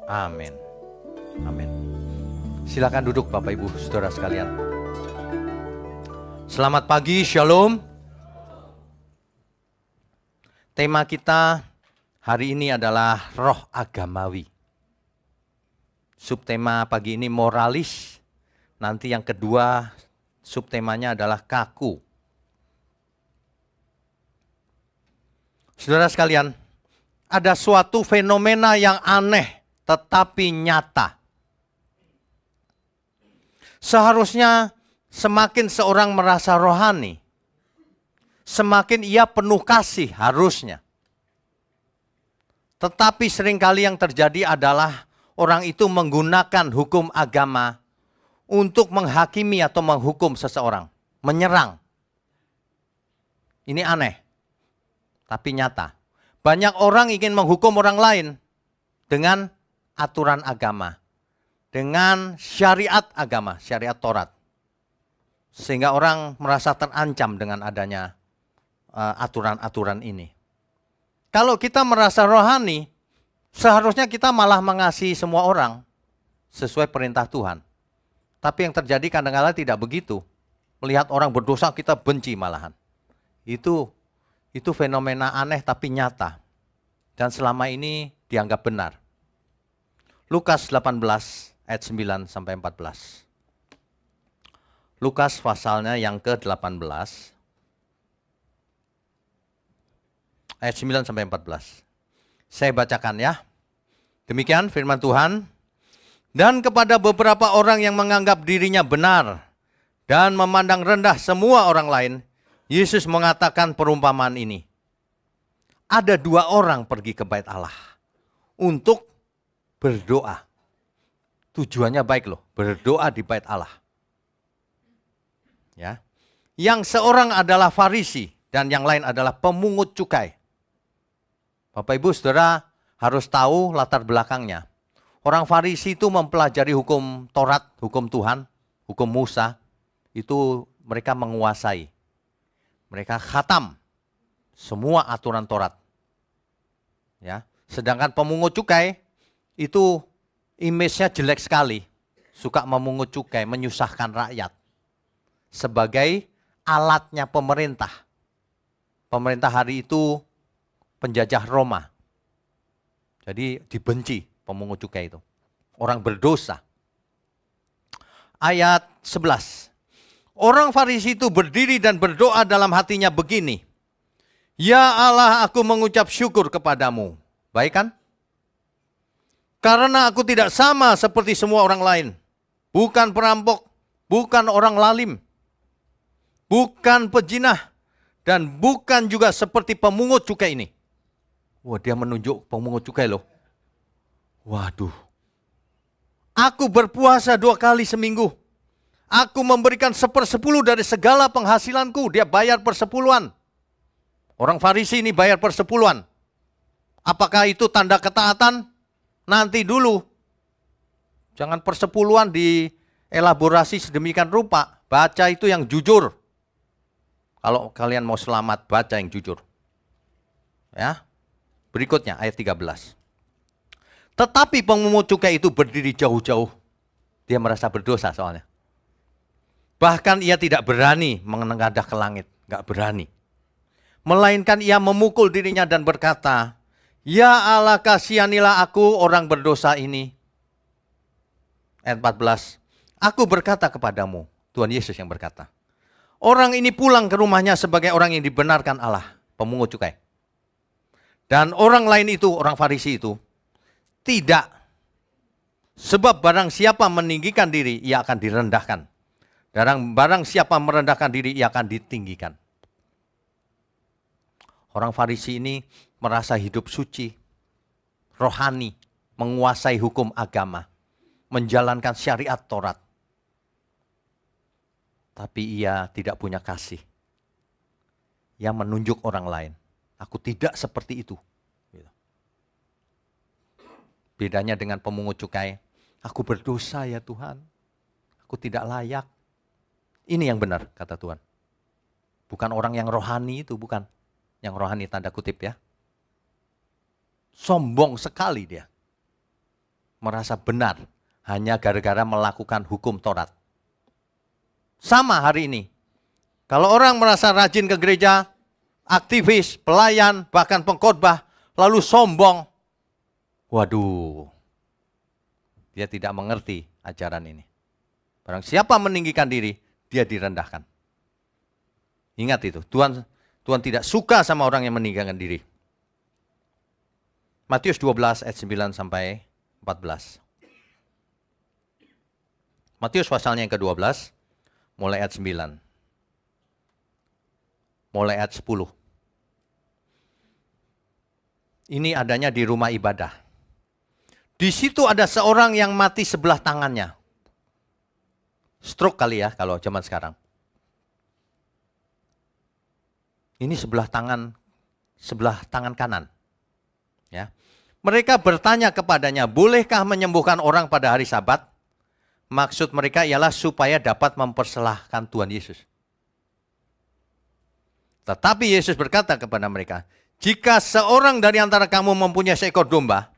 Amin. Amin. Silakan duduk Bapak Ibu Saudara sekalian. Selamat pagi, Shalom. Tema kita hari ini adalah roh agamawi. Subtema pagi ini moralis. Nanti yang kedua subtemanya adalah kaku. Saudara sekalian, ada suatu fenomena yang aneh tetapi nyata. Seharusnya semakin seorang merasa rohani, semakin ia penuh kasih harusnya. Tetapi seringkali yang terjadi adalah orang itu menggunakan hukum agama untuk menghakimi atau menghukum seseorang, menyerang. Ini aneh, tapi nyata. Banyak orang ingin menghukum orang lain dengan aturan agama, dengan syariat agama, syariat Taurat. Sehingga orang merasa terancam dengan adanya aturan-aturan ini. Kalau kita merasa rohani, seharusnya kita malah mengasihi semua orang sesuai perintah Tuhan. Tapi yang terjadi kadang-kadang tidak begitu. Melihat orang berdosa kita benci malahan. Itu fenomena aneh tapi nyata. Dan selama ini dianggap benar. Lukas 18 ayat 9 sampai 14. Lukas pasalnya yang ke-18 ayat 9 sampai 14. Saya bacakan ya. Demikian firman Tuhan. Dan kepada beberapa orang yang menganggap dirinya benar dan memandang rendah semua orang lain, Yesus mengatakan perumpamaan ini. Ada dua orang pergi ke bait Allah untuk berdoa. Tujuannya baik loh, berdoa di bait Allah. Ya. Yang seorang adalah Farisi dan yang lain adalah pemungut cukai. Bapak Ibu Saudara harus tahu latar belakangnya. Orang Farisi itu mempelajari hukum Taurat, hukum Tuhan, hukum Musa. Itu mereka menguasai. Mereka khatam semua aturan Taurat. Ya. Sedangkan pemungut cukai itu image-nya jelek sekali. Suka memungut cukai, menyusahkan rakyat. Sebagai alatnya pemerintah. Pemerintah hari itu penjajah Roma. Jadi dibenci pemungut cukai itu. Orang berdosa. Ayat 11. Orang Farisi itu berdiri dan berdoa dalam hatinya begini. Ya Allah, aku mengucap syukur kepadamu. Baik kan? Karena aku tidak sama seperti semua orang lain. Bukan perampok, bukan orang lalim, bukan pejinah, dan bukan juga seperti pemungut cukai ini. Wah, dia menunjuk pemungut cukai loh. Waduh. Aku berpuasa 2 kali seminggu. Aku memberikan 1/10 dari segala penghasilanku. Dia bayar persepuluhan. Orang Farisi ini bayar persepuluhan. Apakah itu tanda ketaatan? Nanti dulu. Jangan persepuluhan dielaborasi sedemikian rupa. Baca itu yang jujur. Kalau kalian mau selamat, baca yang jujur. Ya. Berikutnya ayat 13. Tetapi pemungut cukai itu berdiri jauh-jauh. Dia merasa berdosa soalnya. Bahkan ia tidak berani menengadah ke langit. Enggak berani. Melainkan ia memukul dirinya dan berkata, Ya Allah, kasihanilah aku orang berdosa ini. Ayat 14. Aku berkata kepadamu, Tuhan Yesus yang berkata. Orang ini pulang ke rumahnya sebagai orang yang dibenarkan Allah. Pemungut cukai. Dan orang lain itu, orang Farisi itu, tidak. Sebab barang siapa meninggikan diri, ia akan direndahkan. Dan barang siapa merendahkan diri, ia akan ditinggikan. Orang Farisi ini merasa hidup suci, rohani, menguasai hukum agama, menjalankan syariat Taurat. Tapi ia tidak punya kasih. Ia menunjuk orang lain. Aku tidak seperti itu. Bedanya dengan pemungut cukai. Aku berdosa ya Tuhan. Aku tidak layak. Ini yang benar kata Tuhan. Bukan orang yang rohani itu, bukan. Yang rohani tanda kutip ya. Sombong sekali dia. merasa benar hanya gara-gara melakukan hukum Taurat. Sama hari ini. Kalau orang merasa rajin ke gereja, aktivis, pelayan, bahkan pengkhotbah, lalu sombong, waduh, dia tidak mengerti ajaran ini. Barang siapa meninggikan diri, dia direndahkan. Ingat itu, Tuhan tidak suka sama orang yang meninggikan diri. Matius 12 ayat 9 sampai 14. Matius pasalnya yang ke-12, mulai ayat 9. Mulai ayat 10. Ini adanya di rumah ibadah. Di situ ada seorang yang mati sebelah tangannya. Stroke kali ya kalau zaman sekarang. Ini sebelah tangan kanan. Ya. Mereka bertanya kepadanya, bolehkah menyembuhkan orang pada hari Sabat? Maksud mereka ialah supaya dapat mempersalahkan Tuhan Yesus. Tetapi Yesus berkata kepada mereka, jika seorang dari antara kamu mempunyai seekor domba,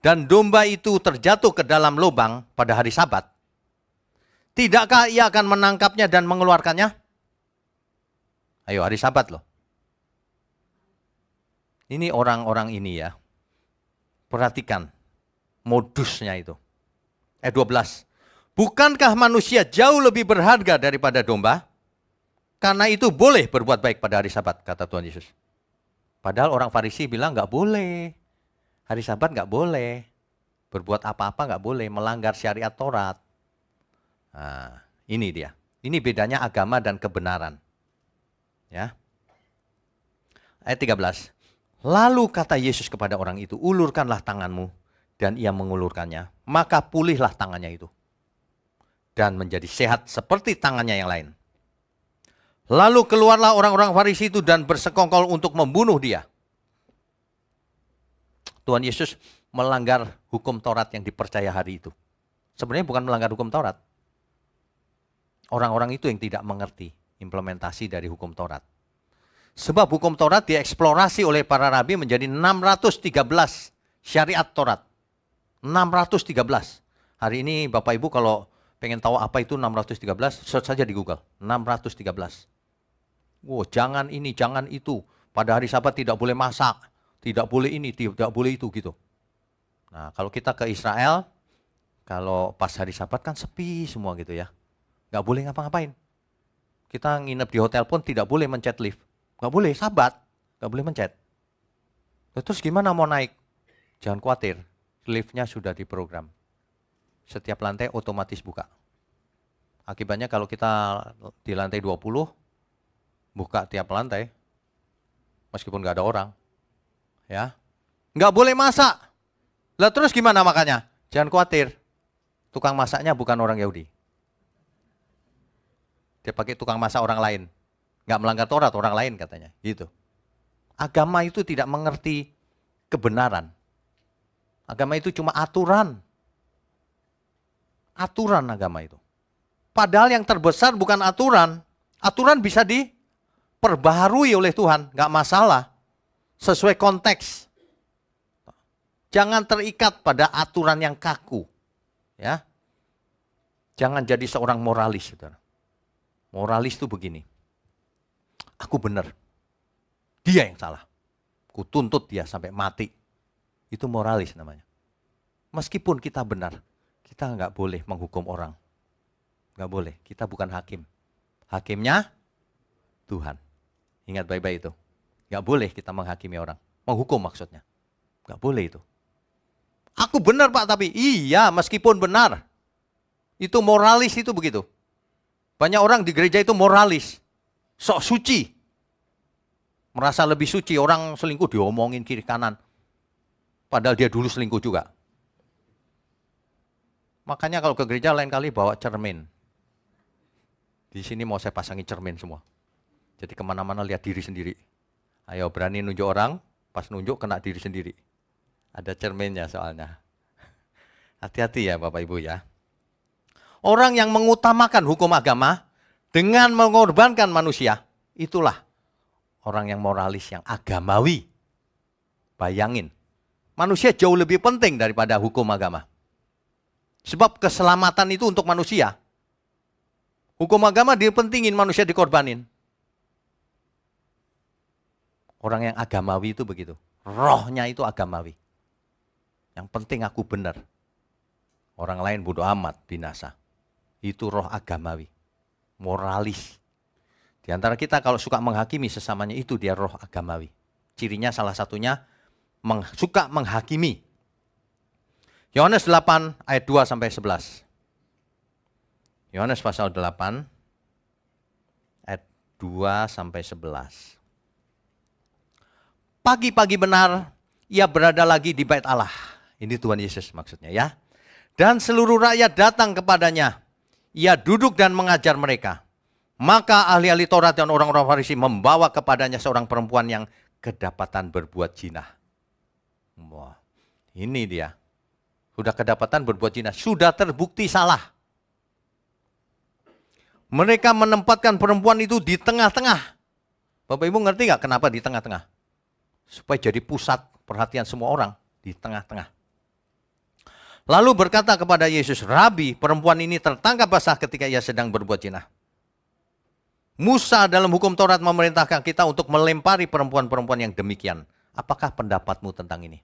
dan domba itu terjatuh ke dalam lubang pada hari Sabat, tidakkah ia akan menangkapnya dan mengeluarkannya? Ayo, hari Sabat loh. Ini orang-orang ini ya, perhatikan modusnya itu. Ayat 12, bukankah manusia jauh lebih berharga daripada domba? Karena itu boleh berbuat baik pada hari Sabat, kata Tuhan Yesus. Padahal orang Farisi bilang nggak boleh. Hari Sabat nggak boleh. Berbuat apa-apa nggak boleh. Melanggar syariat Taurat. Nah, ini dia. Ini bedanya agama dan kebenaran. Ya. Ayat 13. Lalu kata Yesus kepada orang itu, ulurkanlah tanganmu. Dan ia mengulurkannya. Maka pulihlah tangannya itu. Dan menjadi sehat seperti tangannya yang lain. Lalu keluarlah orang-orang Farisi itu dan bersekongkol untuk membunuh dia. Tuhan Yesus melanggar hukum Taurat yang dipercaya hari itu. Sebenarnya bukan melanggar hukum Taurat. Orang-orang itu yang tidak mengerti implementasi dari hukum Taurat. Sebab hukum Taurat dieksplorasi oleh para rabi menjadi 613 syariat Taurat. 613. Hari ini Bapak Ibu kalau pengen tahu apa itu 613, search saja di Google. 613. Wow, jangan ini, jangan itu. Pada hari Sabat tidak boleh masak, tidak boleh ini, tidak boleh itu gitu. Nah, kalau kita ke Israel, kalau pas hari Sabat kan sepi semua gitu ya. Nggak boleh ngapa-ngapain. Kita nginep di hotel pun tidak boleh mencet lift. Nggak boleh, Sabat, nggak boleh mencet. Terus gimana mau naik? Jangan khawatir, liftnya sudah diprogram. Setiap lantai otomatis buka. Akibatnya kalau kita di lantai 20, buka tiap lantai, meskipun nggak ada orang, ya, nggak boleh masak. Lah terus gimana makanya? Jangan khawatir, tukang masaknya bukan orang Yahudi. Dia pakai tukang masak orang lain, nggak melanggar Taurat, orang lain katanya, gitu. Agama itu tidak mengerti kebenaran. Agama itu cuma aturan. Aturan agama itu. Padahal yang terbesar bukan aturan. Aturan bisa diperbaharui oleh Tuhan, nggak masalah. Sesuai konteks. Jangan terikat pada aturan yang kaku. Ya. Jangan jadi seorang moralis, saudara. Moralis itu begini. Aku benar. Dia yang salah. Ku tuntut dia sampai mati. Itu moralis namanya. Meskipun kita benar, kita nggak boleh menghukum orang. Nggak boleh, kita bukan hakim. Hakimnya Tuhan. Ingat baik-baik itu. Nggak boleh kita menghakimi orang. Menghukum maksudnya. Nggak boleh itu. Aku benar Pak, tapi iya meskipun benar. Itu moralis itu begitu. Banyak orang di gereja itu moralis. Sok suci. Merasa lebih suci. Orang selingkuh diomongin kiri kanan. Padahal dia dulu selingkuh juga. Makanya kalau ke gereja lain kali bawa cermin. Di sini mau saya pasangi cermin semua. Jadi kemana-mana lihat diri sendiri. Ayo berani nunjuk orang, pas nunjuk kena diri sendiri. Ada cerminnya soalnya. Hati-hati ya Bapak Ibu ya. Orang yang mengutamakan hukum agama dengan mengorbankan manusia, itulah orang yang moralis, yang agamawi. Bayangin, manusia jauh lebih penting daripada hukum agama. Sebab keselamatan itu untuk manusia. Hukum agama dipentingin, manusia dikorbanin. Orang yang agamawi itu begitu. Rohnya itu agamawi. Yang penting aku benar. Orang lain bodo amat, binasa. Itu roh agamawi. Moralis. Di antara kita kalau suka menghakimi sesamanya, itu dia roh agamawi. Cirinya salah satunya suka menghakimi. Yohanes 8 ayat 2 sampai 11. Yohanes pasal 8 ayat 2 sampai 11. Pagi-pagi benar ia berada lagi di bait Allah. Ini Tuhan Yesus maksudnya ya. Dan seluruh rakyat datang kepadanya. Ia duduk dan mengajar mereka. Maka ahli-ahli Taurat dan orang-orang Farisi membawa kepadanya seorang perempuan yang kedapatan berbuat zina. Wah, ini dia. Sudah kedapatan berbuat zina, sudah terbukti salah. Mereka menempatkan perempuan itu di tengah-tengah. Bapak Ibu ngerti nggak kenapa di tengah-tengah? Supaya jadi pusat perhatian semua orang di tengah-tengah. Lalu berkata kepada Yesus, Rabi, perempuan ini tertangkap basah ketika ia sedang berbuat zina. Musa dalam hukum Taurat memerintahkan kita untuk melempari perempuan-perempuan yang demikian. Apakah pendapatmu tentang ini?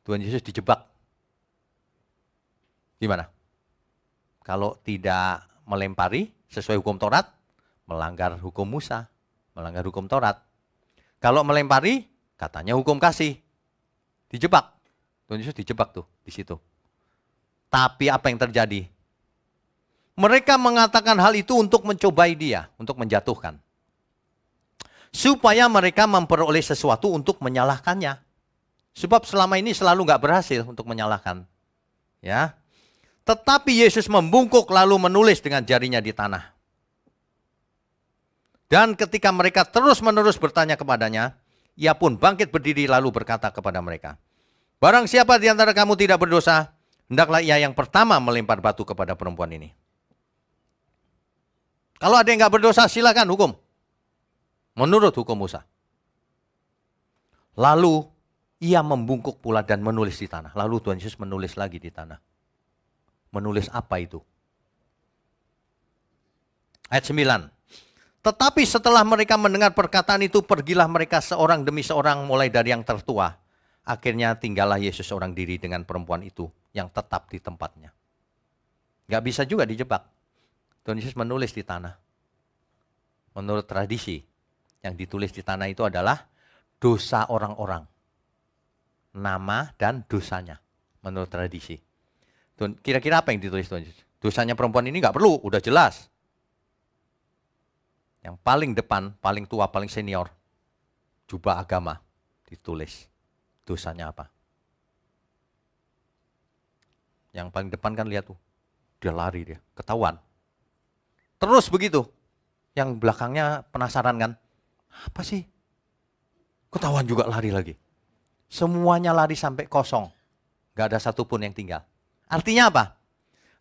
Tuhan Yesus dijebak. Gimana? Kalau tidak melempari sesuai hukum Taurat, melanggar hukum Musa, melanggar hukum Taurat. Kalau melempari, katanya hukum kasih. Dijebak. Tuhan Yesus dijebak tuh di situ. Tapi apa yang terjadi? Mereka mengatakan hal itu untuk mencobai dia, untuk menjatuhkan. Supaya mereka memperoleh sesuatu untuk menyalahkannya. Sebab selama ini selalu nggak berhasil untuk menyalahkan. Ya. Tetapi Yesus membungkuk lalu menulis dengan jarinya di tanah. Dan ketika mereka terus-menerus bertanya kepadanya, ia pun bangkit berdiri lalu berkata kepada mereka, barang siapa di antara kamu tidak berdosa, hendaklah ia yang pertama melempar batu kepada perempuan ini. Kalau ada yang nggak berdosa, silakan hukum. Menurut hukum Musa. Lalu ia membungkuk pula dan menulis di tanah. Lalu Tuhan Yesus menulis lagi di tanah. Menulis apa itu? Ayat 9. Tetapi setelah mereka mendengar perkataan itu, pergilah mereka seorang demi seorang mulai dari yang tertua. Akhirnya tinggallah Yesus seorang diri dengan perempuan itu yang tetap di tempatnya. Nggak bisa juga dijebak. Tuhan Yesus menulis di tanah. Menurut tradisi, yang ditulis di tanah itu adalah dosa orang-orang. Nama dan dosanya. Menurut tradisi. Kira-kira apa yang ditulis Tuhan Yesus? Dosanya perempuan ini nggak perlu, udah jelas. Yang paling depan, paling tua, paling senior. Jubah agama ditulis. Dosanya apa? Yang paling depan kan lihat tuh. Dia lari dia, ketahuan. Terus begitu. Yang belakangnya penasaran kan. Apa sih? Ketahuan juga lari lagi. Semuanya lari sampai kosong. Gak ada satupun yang tinggal. Artinya apa?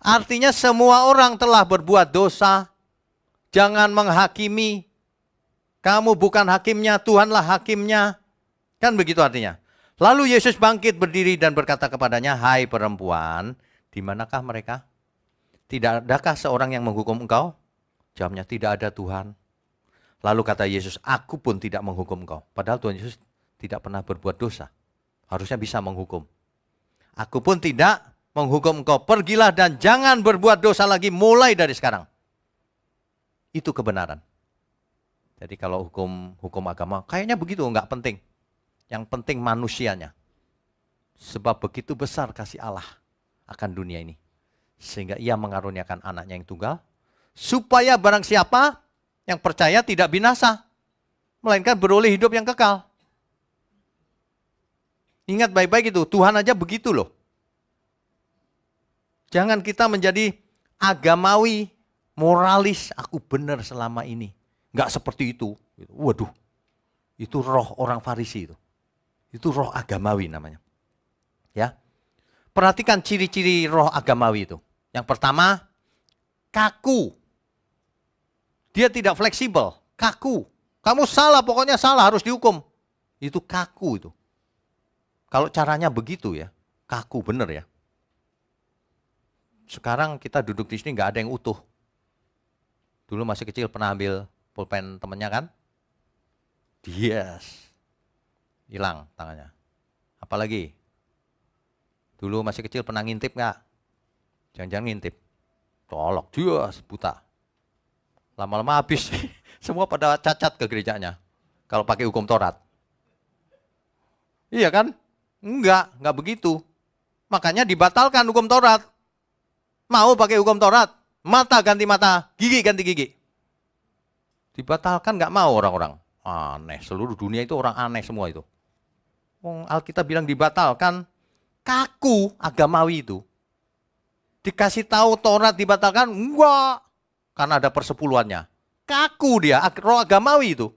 Artinya semua orang telah berbuat dosa. Jangan menghakimi. Kamu bukan hakimnya, Tuhanlah hakimnya. Kan begitu artinya. Lalu Yesus bangkit berdiri dan berkata kepadanya, hai perempuan, di manakah mereka? Tidak adakah seorang yang menghukum engkau? Jawabnya, tidak ada Tuhan. Lalu kata Yesus, aku pun tidak menghukum engkau. Padahal Tuhan Yesus tidak pernah berbuat dosa. Harusnya bisa menghukum. Aku pun tidak menghukum engkau. Pergilah dan jangan berbuat dosa lagi mulai dari sekarang. Itu kebenaran. Jadi kalau hukum agama, kayaknya begitu, enggak penting. Yang penting manusianya. Sebab begitu besar kasih Allah akan dunia ini. Sehingga ia mengaruniakan anaknya yang tunggal. Supaya barang siapa yang percaya tidak binasa. Melainkan beroleh hidup yang kekal. Ingat baik-baik itu, Tuhan aja begitu loh. Jangan kita menjadi agamawi, moralis, aku benar selama ini. Enggak seperti itu. Waduh, itu roh orang Farisi itu. Itu roh agamawi namanya. Ya. Perhatikan ciri-ciri roh agamawi itu. Yang pertama, kaku. Dia tidak fleksibel, kaku. Kamu salah, pokoknya salah, harus dihukum. Itu kaku itu. Kalau caranya begitu ya, kaku bener ya. Sekarang kita duduk di sini nggak ada yang utuh. Dulu masih kecil pernah ambil pulpen temennya kan? Yes. Hilang tangannya. Apalagi? Dulu masih kecil pernah ngintip nggak? Jangan-jangan ngintip. Colok, yes, buta. Lama-lama habis. Semua pada cacat ke gerejanya. Kalau pakai hukum Taurat. Iya kan? Enggak begitu. Makanya dibatalkan hukum Taurat. Mau pakai hukum Taurat? Mata ganti mata, gigi ganti gigi. Dibatalkan nggak mau orang-orang. Aneh, seluruh dunia itu orang aneh semua itu. Alkitab bilang dibatalkan, kaku agamawi itu. Dikasih tahu Taurat dibatalkan, enggak. Karena ada persepuluhannya. Kaku dia, roh agamawi itu.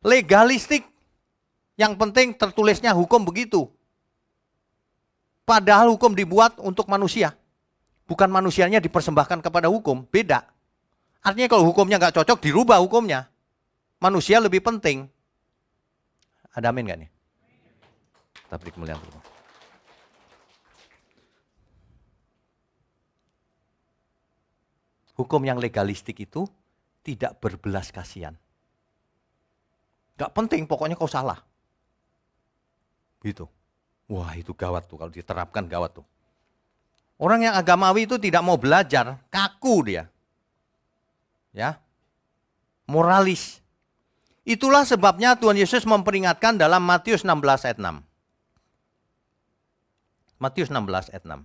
Legalistik. Yang penting tertulisnya hukum begitu. Padahal hukum dibuat untuk manusia. Bukan manusianya dipersembahkan kepada hukum, beda. Artinya kalau hukumnya nggak cocok, dirubah hukumnya. Manusia lebih penting. Ada amin nggak nih? Kita beri kemuliaan Tuhan. Hukum yang legalistik itu tidak berbelas kasihan. Nggak penting, pokoknya kau salah. Gitu. Wah, itu gawat tuh, kalau diterapkan gawat tuh. Orang yang agamawi itu tidak mau belajar, kaku dia. Ya. Moralis. Itulah sebabnya Tuhan Yesus memperingatkan dalam Matius 16 ayat 6. Matius 16 ayat 6.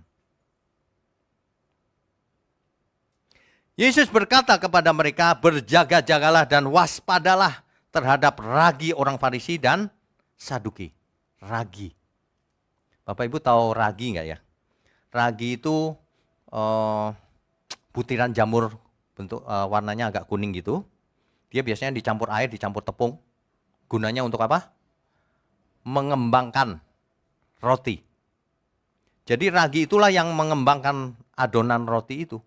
Yesus berkata kepada mereka, berjaga-jagalah dan waspadalah terhadap ragi orang Farisi dan Saduki. Ragi. Bapak Ibu tahu ragi enggak ya? Ragi itu butiran jamur bentuk warnanya agak kuning gitu. Dia biasanya dicampur air, dicampur tepung. Gunanya untuk apa? Mengembangkan roti. Jadi ragi itulah yang mengembangkan adonan roti itu.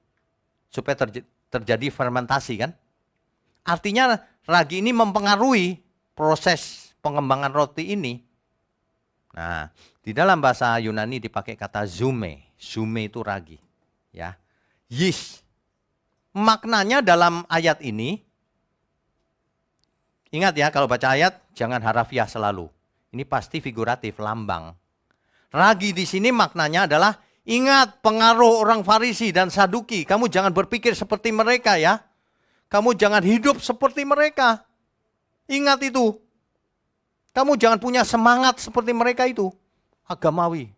Supaya terjadi fermentasi kan. Artinya ragi ini mempengaruhi proses pengembangan roti ini. Nah, di dalam bahasa Yunani dipakai kata zume. Zume itu ragi. Ya. Yeast. Maknanya dalam ayat ini, ingat ya kalau baca ayat jangan harafiah selalu. Ini pasti figuratif, lambang. Ragi di sini maknanya adalah ingat pengaruh orang Farisi dan Saduki. Kamu jangan berpikir seperti mereka ya. Kamu jangan hidup seperti mereka. Ingat itu. Kamu jangan punya semangat seperti mereka itu. Agamawi.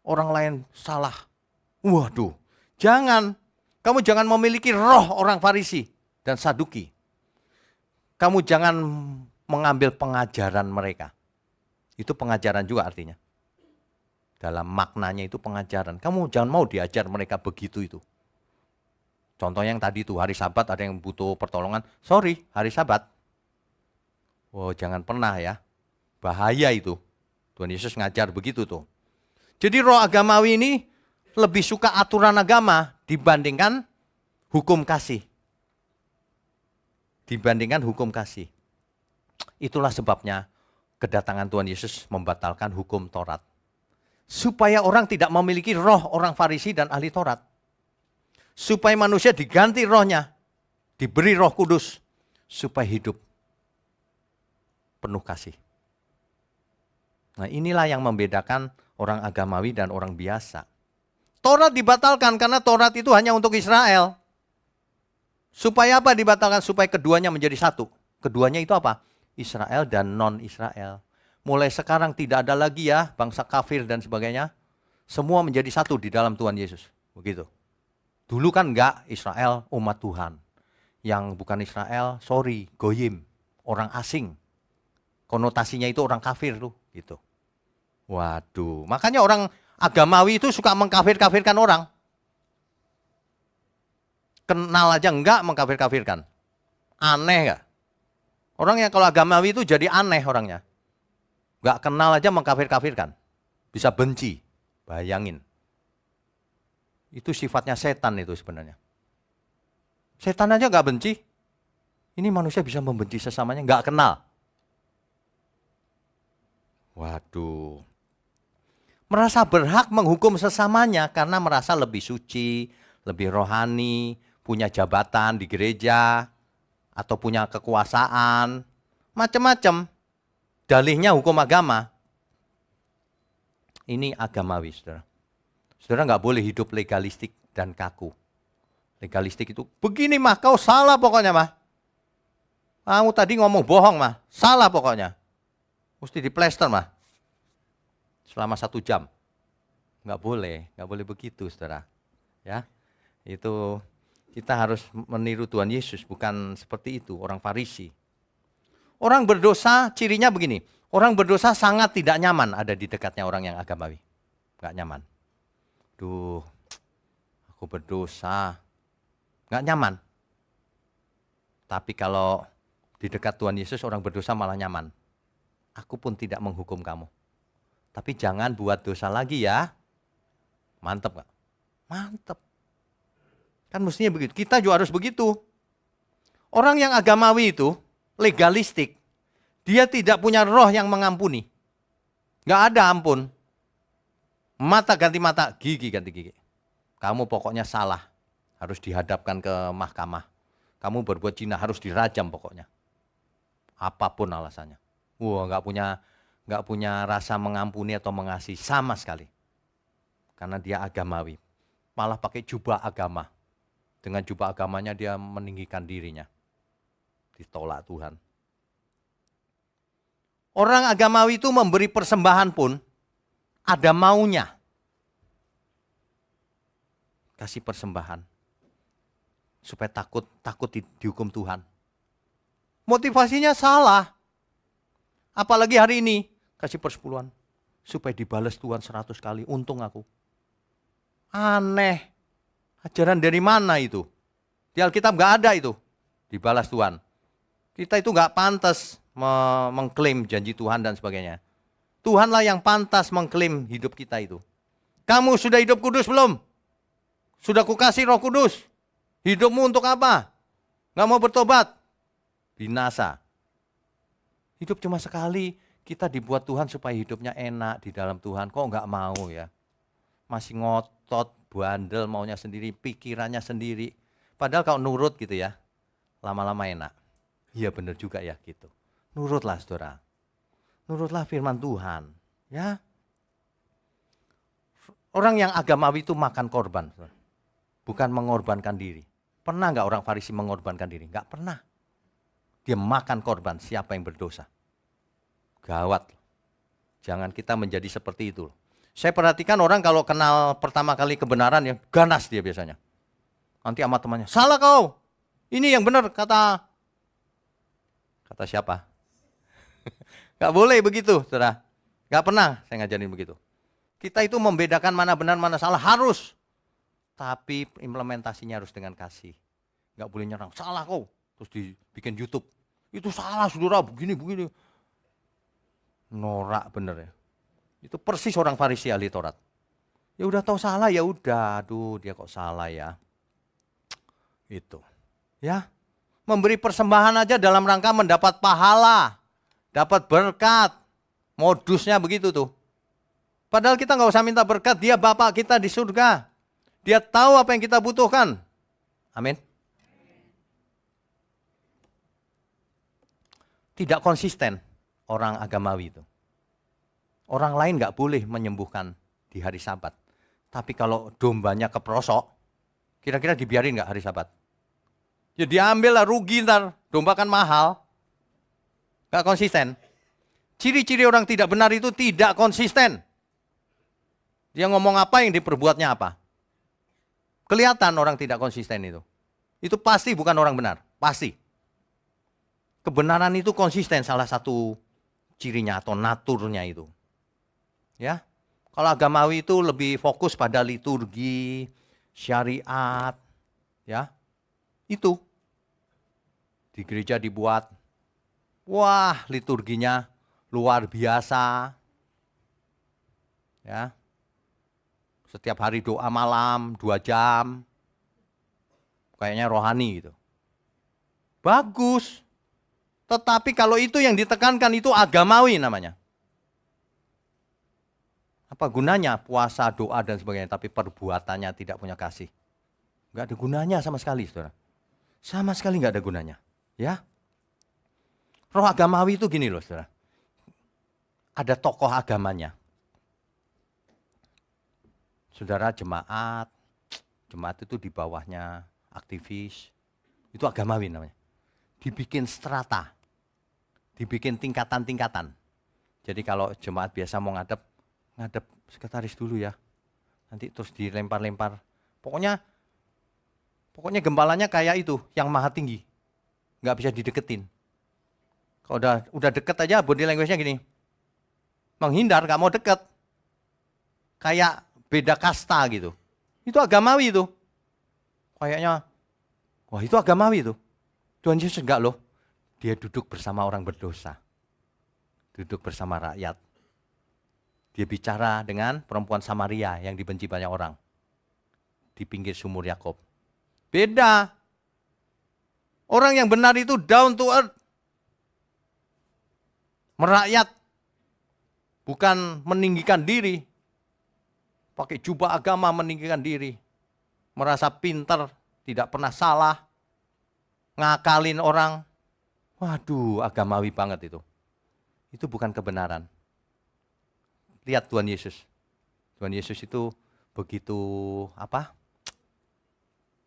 Orang lain salah. Waduh. Jangan. Kamu jangan memiliki roh orang Farisi dan Saduki. Kamu jangan mengambil pengajaran mereka. Itu pengajaran juga artinya. Dalam maknanya itu pengajaran. Kamu jangan mau diajar mereka begitu itu. Contohnya yang tadi itu hari Sabat ada yang butuh pertolongan. Sorry, hari Sabat. Oh, jangan pernah ya. Bahaya itu. Tuhan Yesus ngajar begitu tuh. Jadi roh agamawi ini lebih suka aturan agama dibandingkan hukum kasih. Dibandingkan hukum kasih. Itulah sebabnya kedatangan Tuhan Yesus membatalkan hukum Taurat. Supaya orang tidak memiliki roh orang Farisi dan ahli Taurat. Supaya manusia diganti rohnya. Diberi Roh Kudus. Supaya hidup penuh kasih. Nah, inilah yang membedakan orang agamawi dan orang biasa. Taurat dibatalkan karena Taurat itu hanya untuk Israel. Supaya apa dibatalkan? Supaya keduanya menjadi satu. Keduanya itu apa? Israel dan non-Israel. Mulai sekarang tidak ada lagi ya bangsa kafir dan sebagainya. Semua menjadi satu di dalam Tuhan Yesus. Begitu. Dulu kan enggak, Israel umat Tuhan. Yang bukan Israel, sorry, goyim, orang asing. Konotasinya itu orang kafir tuh, gitu. Waduh, makanya orang agamawi itu suka mengkafir-kafirkan orang. Kenal aja enggak mengkafir-kafirkan. Aneh enggak? Orang yang kalau agamawi itu jadi aneh orangnya. Enggak kenal aja mengkafir-kafirkan. Bisa benci, bayangin. Itu sifatnya setan itu sebenarnya. Setan aja enggak benci. Ini manusia bisa membenci sesamanya, enggak kenal. Waduh. Merasa berhak menghukum sesamanya karena merasa lebih suci, lebih rohani, punya jabatan di gereja, atau punya kekuasaan, macam-macam. Dalihnya hukum agama. Ini agamawi, saudara. Saudara nggak boleh hidup legalistik dan kaku. Legalistik itu, begini mah, kau salah pokoknya mah. Kamu tadi ngomong bohong mah, salah pokoknya. Mesti diplester mah. Selama 1 jam. Nggak boleh begitu, saudara. Ya, itu kita harus meniru Tuhan Yesus, bukan seperti itu, orang Farisi. Orang berdosa, cirinya begini. Orang berdosa sangat tidak nyaman ada di dekatnya orang yang agamawi. Nggak nyaman. Duh, aku berdosa. Nggak nyaman. Tapi kalau di dekat Tuhan Yesus orang berdosa malah nyaman. Aku pun tidak menghukum kamu. Tapi jangan buat dosa lagi ya. Mantep nggak? Mantep. Kan mestinya begitu. Kita juga harus begitu. Orang yang agamawi itu, legalistik, dia tidak punya roh yang mengampuni. Nggak ada ampun. Mata ganti mata, gigi ganti gigi. Kamu pokoknya salah. Harus dihadapkan ke mahkamah. Kamu berbuat zina harus dirajam pokoknya. Apapun alasannya. Wah, nggak punya rasa mengampuni atau mengasihi sama sekali. Karena dia agamawi. Malah pakai jubah agama. Dengan jubah agamanya dia meninggikan dirinya. Ditolak Tuhan. Orang agamawi itu memberi persembahan pun ada maunya. Kasih persembahan. Supaya takut dihukum Tuhan. Motivasinya salah. Apalagi hari ini kasih persepuluhan. Supaya dibalas Tuhan 100 kali. Untung aku. Aneh. Ajaran dari mana itu? Di Alkitab nggak ada itu. Dibalas Tuhan. Kita itu nggak pantas mengklaim janji Tuhan dan sebagainya. Tuhanlah yang pantas mengklaim hidup kita itu. Kamu sudah hidup kudus belum? Sudah kukasih Roh Kudus. Hidupmu untuk apa? Nggak mau bertobat? Binasa. Hidup cuma sekali. Kita dibuat Tuhan supaya hidupnya enak di dalam Tuhan. Kok nggak mau ya? Masih ngotot, bandel, maunya sendiri, pikirannya sendiri. Padahal kalau nurut gitu ya, lama-lama enak. Iya benar juga ya gitu. Nurutlah saudara. Nurutlah firman Tuhan. Ya. Orang yang agamawi itu makan korban. Saudara. Bukan mengorbankan diri. Pernah nggak orang Farisi mengorbankan diri? Nggak pernah. Dia makan korban siapa yang berdosa. Gawat. Jangan kita menjadi seperti itu. Saya perhatikan orang kalau kenal pertama kali kebenaran ya ganas dia biasanya. Nanti sama temannya, salah kau. Ini yang benar kata siapa? Gak boleh begitu, saudara. Gak pernah saya ngajarin begitu. Kita itu membedakan mana benar mana salah harus. Tapi implementasinya harus dengan kasih. Gak boleh nyerang, salah kau. Terus dibikin YouTube. Itu salah saudara, begini. Norak bener ya. Itu persis orang Farisi ahli Taurat. Ya udah tahu salah ya udah, aduh dia kok salah ya. Itu. Ya. Memberi persembahan aja dalam rangka mendapat pahala, dapat berkat. Modusnya begitu tuh. Padahal kita nggak usah minta berkat, dia Bapak kita di surga. Dia tahu apa yang kita butuhkan. Amin. Tidak konsisten orang agamawi itu. Orang lain nggak boleh menyembuhkan di hari Sabat. Tapi kalau dombanya keprosok, kira-kira dibiarin nggak hari Sabat? Ya diambil lah, rugi ntar. Domba kan mahal. Nggak konsisten. Ciri-ciri orang tidak benar itu tidak konsisten. Dia ngomong apa yang diperbuatnya apa. Kelihatan orang tidak konsisten itu. Itu pasti bukan orang benar. Pasti. Kebenaran itu konsisten salah satu cirinya atau naturnya itu. Ya, kalau agamawi itu lebih fokus pada liturgi, syariat, ya, itu di gereja dibuat, wah liturginya luar biasa, ya, setiap hari doa malam 2 jam, kayaknya rohani gitu, bagus, tetapi kalau itu yang ditekankan itu agamawi namanya. Apa gunanya puasa, doa, dan sebagainya, tapi perbuatannya tidak punya kasih. Nggak ada gunanya sama sekali, saudara. Sama sekali nggak ada gunanya. Ya, roh agamawi itu gini loh, saudara. Ada tokoh agamanya. Saudara jemaat itu di bawahnya aktivis. Itu agamawi namanya. Dibikin strata, dibikin tingkatan-tingkatan. Jadi kalau jemaat biasa mau ngadep sekretaris dulu ya. Nanti terus dilempar-lempar. Pokoknya gembalanya kayak itu, yang maha tinggi. Nggak bisa dideketin. Kalau udah deket aja body language-nya gini. Menghindar, nggak mau deket. Kayak beda kasta gitu. Itu agamawi itu. Kayaknya, wah itu agamawi itu. Tuhan Yesus enggak loh. Dia duduk bersama orang berdosa. Duduk bersama rakyat. Dia bicara dengan perempuan Samaria yang dibenci banyak orang. Di pinggir sumur Yakob. Beda. Orang yang benar itu down to earth. Merakyat. Bukan meninggikan diri. Pakai jubah agama meninggikan diri. Merasa pintar, tidak pernah salah. Ngakalin orang. Waduh, agamawi banget itu. Itu bukan kebenaran. Lihat Tuhan Yesus. Tuhan Yesus itu begitu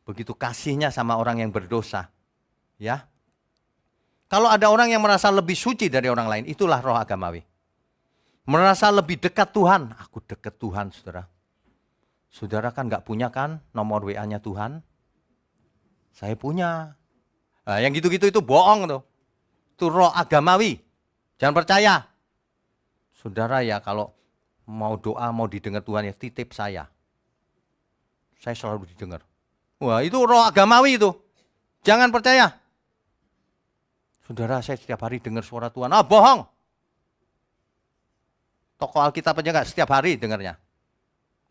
begitu kasihnya sama orang yang berdosa. Ya. Kalau ada orang yang merasa lebih suci dari orang lain, itulah roh agamawi. Merasa lebih dekat Tuhan. Aku dekat Tuhan, saudara. Saudara kan nggak punya kan nomor WA-nya Tuhan? Saya punya. Nah, yang gitu-gitu itu bohong tuh. Itu roh agamawi. Jangan percaya. Saudara ya kalau mau doa, mau didengar Tuhan ya titip saya. Saya selalu didengar. Wah itu roh agamawi itu. Jangan percaya. Saudara saya setiap hari dengar suara Tuhan. Ah bohong. Tokoh Alkitab aja nggak setiap hari dengarnya.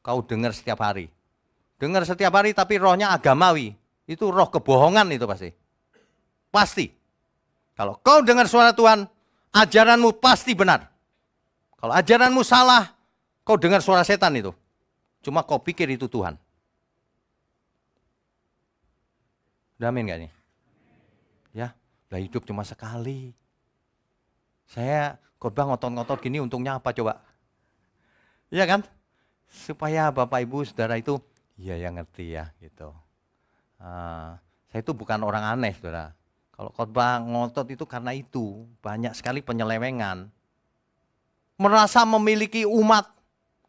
Kau dengar setiap hari. Dengar setiap hari tapi rohnya agamawi. Itu roh kebohongan itu pasti. Pasti. Kalau kau dengar suara Tuhan, ajaranmu pasti benar. Kalau ajaranmu salah, kau dengar suara setan itu. Cuma kau pikir itu Tuhan. Udah amin gak nih? Ya, lah hidup cuma sekali. Saya khotbah ngotot-ngotot gini untungnya apa coba? Iya kan? Supaya Bapak Ibu Saudara itu, iya yang ngerti ya gitu. Saya itu bukan orang aneh Saudara. Kalau khotbah ngotot itu karena itu, banyak sekali penyelewengan. Merasa memiliki umat,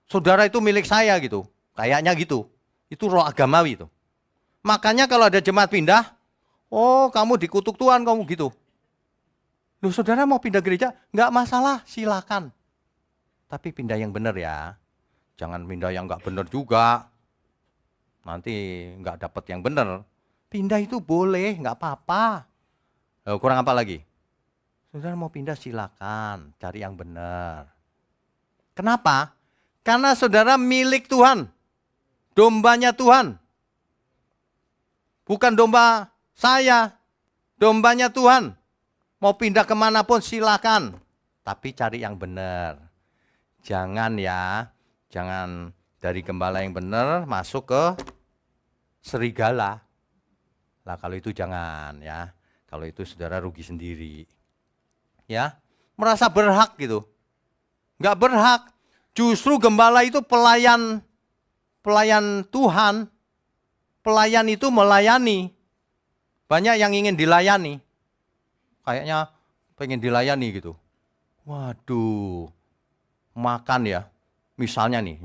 saudara itu milik saya gitu. Kayaknya gitu. Itu roh agamawi itu. Makanya kalau ada jemaat pindah, oh kamu dikutuk Tuhan kamu gitu. Loh saudara mau pindah gereja? Enggak masalah, silakan. Tapi pindah yang benar ya. Jangan pindah yang enggak benar juga. Nanti enggak dapat yang benar. Pindah itu boleh, enggak apa-apa. Kurang apa lagi? Saudara mau pindah silakan, cari yang benar. Kenapa? Karena saudara milik Tuhan. Dombanya Tuhan. Bukan domba saya. Dombanya Tuhan. Mau pindah kemanapun silakan. Tapi cari yang benar. Jangan ya. Jangan dari gembala yang benar masuk ke serigala. Lah kalau itu jangan ya. Kalau itu saudara rugi sendiri. Ya, merasa berhak gitu. Enggak berhak. Justru gembala itu pelayan Tuhan. Pelayan itu melayani. Banyak yang ingin dilayani. Kayaknya pengen dilayani gitu. Waduh. Makan ya. Misalnya nih,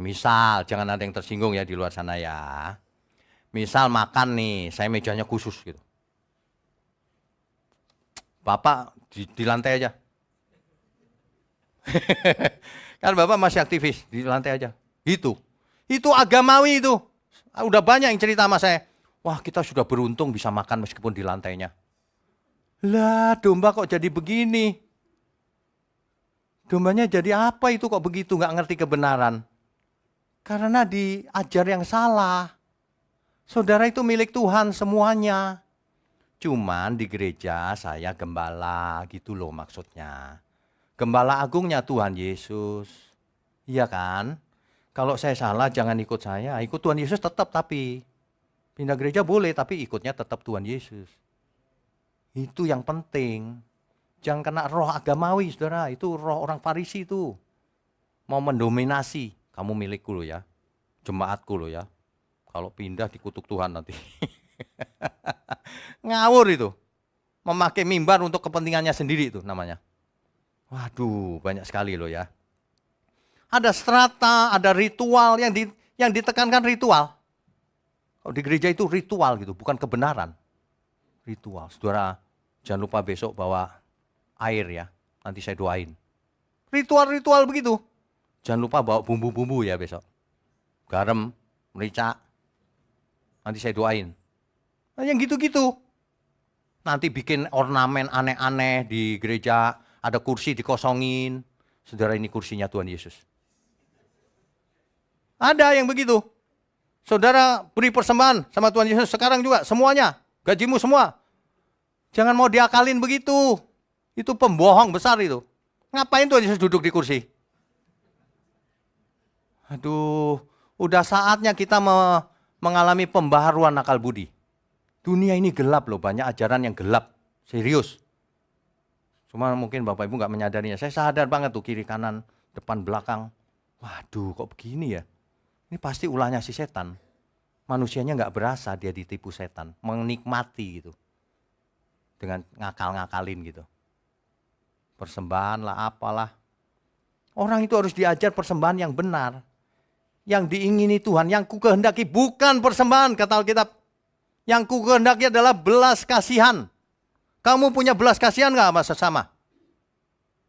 jangan ada yang tersinggung ya di luar sana ya. Misal makan nih, saya mejanya khusus gitu. Bapak di lantai aja. Kan Bapak masih aktivis, di lantai aja. Gitu. Itu agamawi itu. Udah banyak yang cerita sama saya. Wah kita sudah beruntung bisa makan meskipun di lantainya. Lah domba kok jadi begini? Dombanya jadi apa itu kok begitu? Nggak ngerti kebenaran. Karena diajar yang salah. Saudara itu milik Tuhan semuanya. Cuman di gereja saya gembala gitu loh maksudnya. Gembala agungnya Tuhan Yesus. Iya kan? Kalau saya salah jangan ikut saya, ikut Tuhan Yesus tetap tapi. Pindah gereja boleh tapi ikutnya tetap Tuhan Yesus. Itu yang penting. Jangan kena roh agamawi, saudara. Itu roh orang Farisi itu. Mau mendominasi. Kamu milikku loh ya. Jemaatku loh ya. Kalau pindah dikutuk Tuhan nanti. Ngawur itu. Memakai mimbar untuk kepentingannya sendiri itu namanya. Waduh, banyak sekali loh ya. Ada strata, ada ritual, yang ditekankan ritual. Kalau di gereja itu ritual gitu, bukan kebenaran. Ritual. Saudara, jangan lupa besok bawa air ya, nanti saya doain. Ritual-ritual begitu. Jangan lupa bawa bumbu-bumbu ya besok. Garam, merica, nanti saya doain. Nah, yang gitu-gitu. Nanti bikin ornamen aneh-aneh di gereja, ada kursi dikosongin. Saudara, ini kursinya Tuhan Yesus. Ada yang begitu. Saudara beri persembahan sama Tuhan Yesus sekarang juga, semuanya. Gajimu semua. Jangan mau diakalin begitu. Itu pembohong besar itu. Ngapain Tuhan Yesus duduk di kursi? Aduh, udah saatnya kita mengalami pembaharuan akal budi. Dunia ini gelap loh, banyak ajaran yang gelap. Serius. Cuma mungkin Bapak Ibu nggak menyadarinya. Saya sadar banget tuh kiri kanan, depan belakang. Waduh, kok begini ya? Ini pasti ulahnya si setan. Manusianya nggak berasa dia ditipu setan. Menikmati gitu. Dengan ngakal-ngakalin gitu. Persembahan lah, apalah. Orang itu harus diajar persembahan yang benar. Yang diingini Tuhan, yang ku kehendaki bukan persembahan, kata Alkitab. Yang ku kehendaki adalah belas kasihan. Kamu punya belas kasihan nggak sama sesama?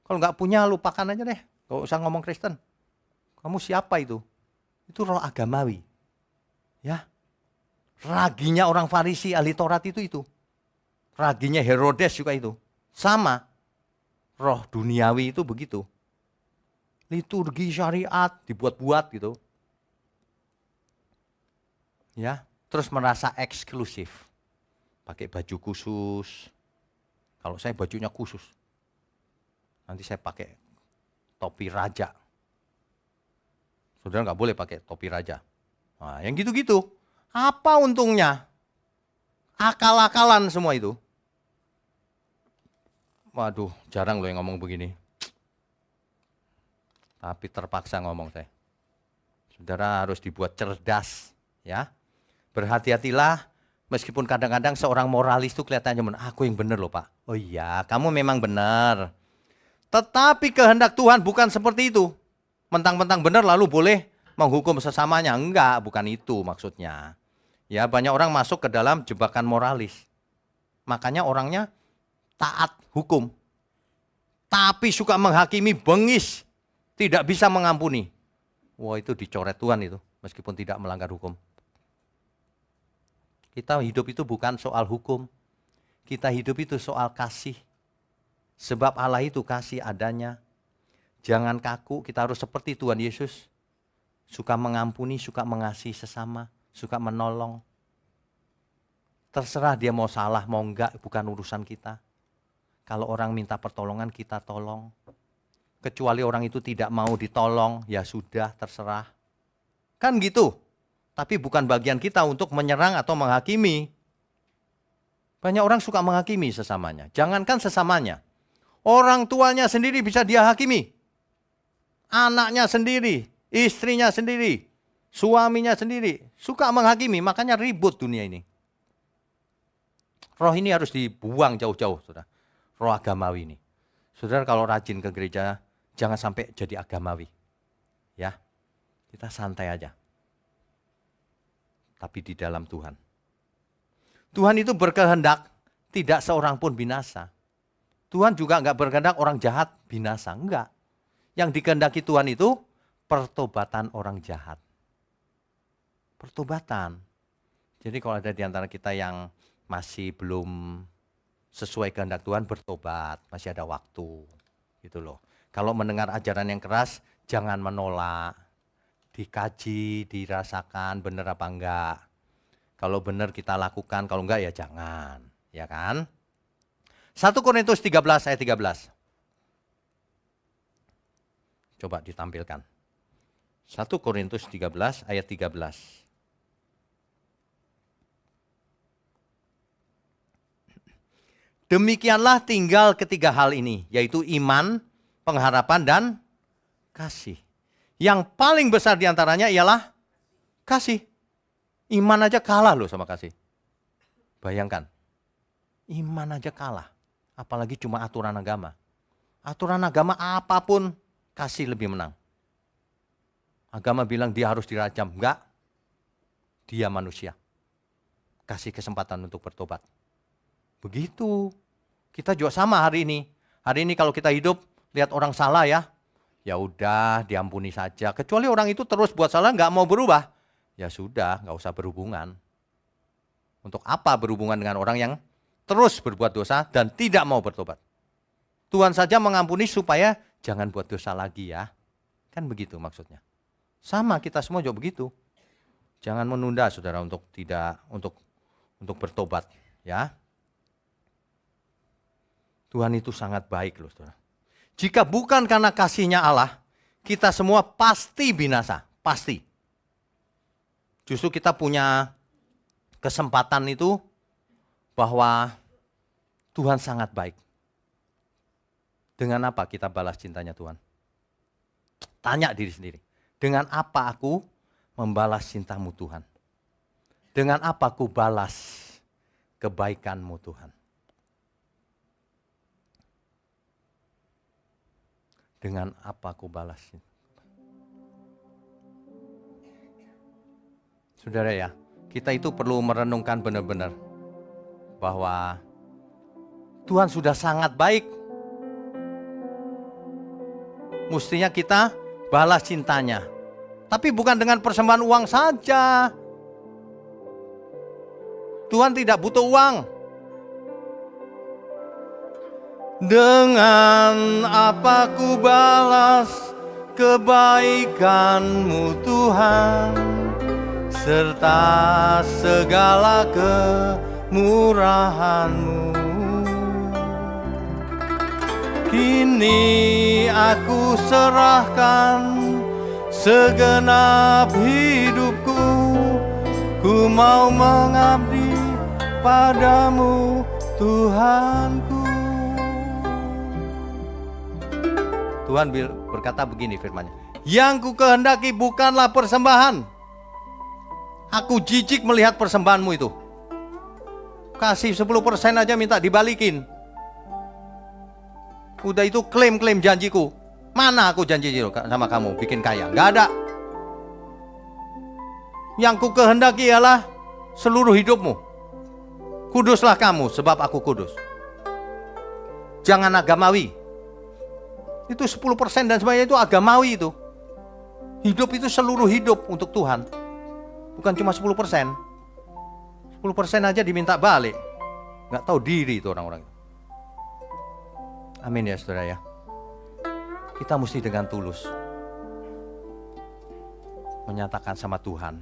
Kalau nggak punya, lupakan aja deh. Gak usah ngomong Kristen. Kamu siapa itu? Itu roh agamawi. Ya. Raginya orang Farisi, ahli Taurat itu. Raginya Herodes juga itu. Sama. Roh duniawi itu begitu. Liturgi syariat dibuat-buat gitu. Ya, terus merasa eksklusif. Pakai baju khusus. Kalau saya bajunya khusus. Nanti saya pakai topi raja. Saudara nggak boleh pakai topi raja. Nah, yang gitu-gitu. Apa untungnya? Akal-akalan semua itu. Waduh, jarang loh yang ngomong begini. Tapi terpaksa ngomong saya. Saudara harus dibuat cerdas. Ya, berhati-hatilah. Meskipun kadang-kadang seorang moralis itu kelihatannya benar. Aku yang benar loh Pak. Oh iya, kamu memang benar. Tetapi kehendak Tuhan bukan seperti itu. Mentang-mentang benar lalu boleh menghukum sesamanya. Enggak, bukan itu maksudnya. Ya, banyak orang masuk ke dalam jebakan moralis. Makanya orangnya taat hukum. Tapi suka menghakimi, bengis. Tidak bisa mengampuni. Wah, itu dicoret Tuhan itu. Meskipun tidak melanggar hukum. Kita hidup itu bukan soal hukum. Kita hidup itu soal kasih. Sebab Allah itu kasih adanya. Jangan kaku, kita harus seperti Tuhan Yesus. Suka mengampuni, suka mengasihi sesama, suka menolong. Terserah dia mau salah, mau enggak, bukan urusan kita. Kalau orang minta pertolongan, kita tolong. Kecuali orang itu tidak mau ditolong, ya sudah, terserah. Kan gitu. Tapi bukan bagian kita untuk menyerang atau menghakimi. Banyak orang suka menghakimi sesamanya. Jangankan sesamanya. Orang tuanya sendiri bisa dia hakimi. Anaknya sendiri, istrinya sendiri, suaminya sendiri. Suka menghakimi, makanya ribut dunia ini. Roh ini harus dibuang jauh-jauh, saudara. Roh agamawi ini. Saudara kalau rajin ke gereja, jangan sampai jadi agamawi. Ya, kita santai aja. Tapi di dalam Tuhan. Tuhan itu berkehendak tidak seorang pun binasa. Tuhan juga enggak berkehendak orang jahat binasa, enggak. Yang dikehendaki Tuhan itu pertobatan orang jahat. Pertobatan. Jadi kalau ada di antara kita yang masih belum sesuai kehendak Tuhan, bertobat, masih ada waktu. Gitu loh. Kalau mendengar ajaran yang keras, jangan menolak. Dikaji, dirasakan benar apa enggak. Kalau benar kita lakukan, kalau enggak ya jangan. Ya kan? 1 Korintus 13 ayat 13. Coba ditampilkan. 1 Korintus 13 ayat 13. Demikianlah tinggal ketiga hal ini, yaitu iman, pengharapan, dan kasih. Yang paling besar diantaranya ialah kasih. Iman aja kalah loh sama kasih. Bayangkan, iman aja kalah. Apalagi cuma aturan agama. Aturan agama apapun, kasih lebih menang. Agama bilang dia harus dirajam. Enggak, dia manusia. Kasih kesempatan untuk bertobat. Begitu. Kita juga sama hari ini. Hari ini kalau kita hidup, lihat orang salah ya udah diampuni saja. Kecuali orang itu terus buat salah, nggak mau berubah. Ya sudah, nggak usah berhubungan. Untuk apa berhubungan dengan orang yang terus berbuat dosa dan tidak mau bertobat? Tuhan saja mengampuni supaya jangan buat dosa lagi ya. Kan begitu maksudnya. Sama kita semua juga begitu. Jangan menunda saudara untuk bertobat ya. Tuhan itu sangat baik loh saudara. Jika bukan karena kasihnya Allah, kita semua pasti binasa, pasti. Justru kita punya kesempatan itu bahwa Tuhan sangat baik. Dengan apa kita balas cintanya Tuhan? Tanya diri sendiri. Dengan apa aku membalas cintamu Tuhan? Dengan apa aku balas kebaikanmu Tuhan? Dengan apa aku balas? Saudara ya, kita itu perlu merenungkan benar-benar bahwa Tuhan sudah sangat baik. Mestinya kita balas cintanya. Tapi bukan dengan persembahan uang saja. Tuhan tidak butuh uang. Dengan apa ku balas kebaikanmu Tuhan, serta segala kemurahanmu. Kini aku serahkan segenap hidupku, ku mau mengabdi padamu Tuhanku. Tuhan berkata begini firman-Nya, yang ku kehendaki bukanlah persembahan. Aku jijik melihat persembahanmu itu. Kasih 10% aja minta dibalikin. Udah itu klaim-klaim janjiku. Mana aku janji sama kamu bikin kaya? Gak ada. Yang ku kehendaki ialah seluruh hidupmu. Kuduslah kamu sebab aku kudus. Jangan agamawi. Itu 10% dan sebagainya itu agamawi itu. Hidup itu seluruh hidup untuk Tuhan. Bukan cuma 10%. 10% aja diminta balik. Gak tahu diri itu orang-orang itu. Amin ya saudara ya. Kita mesti dengan tulus menyatakan sama Tuhan.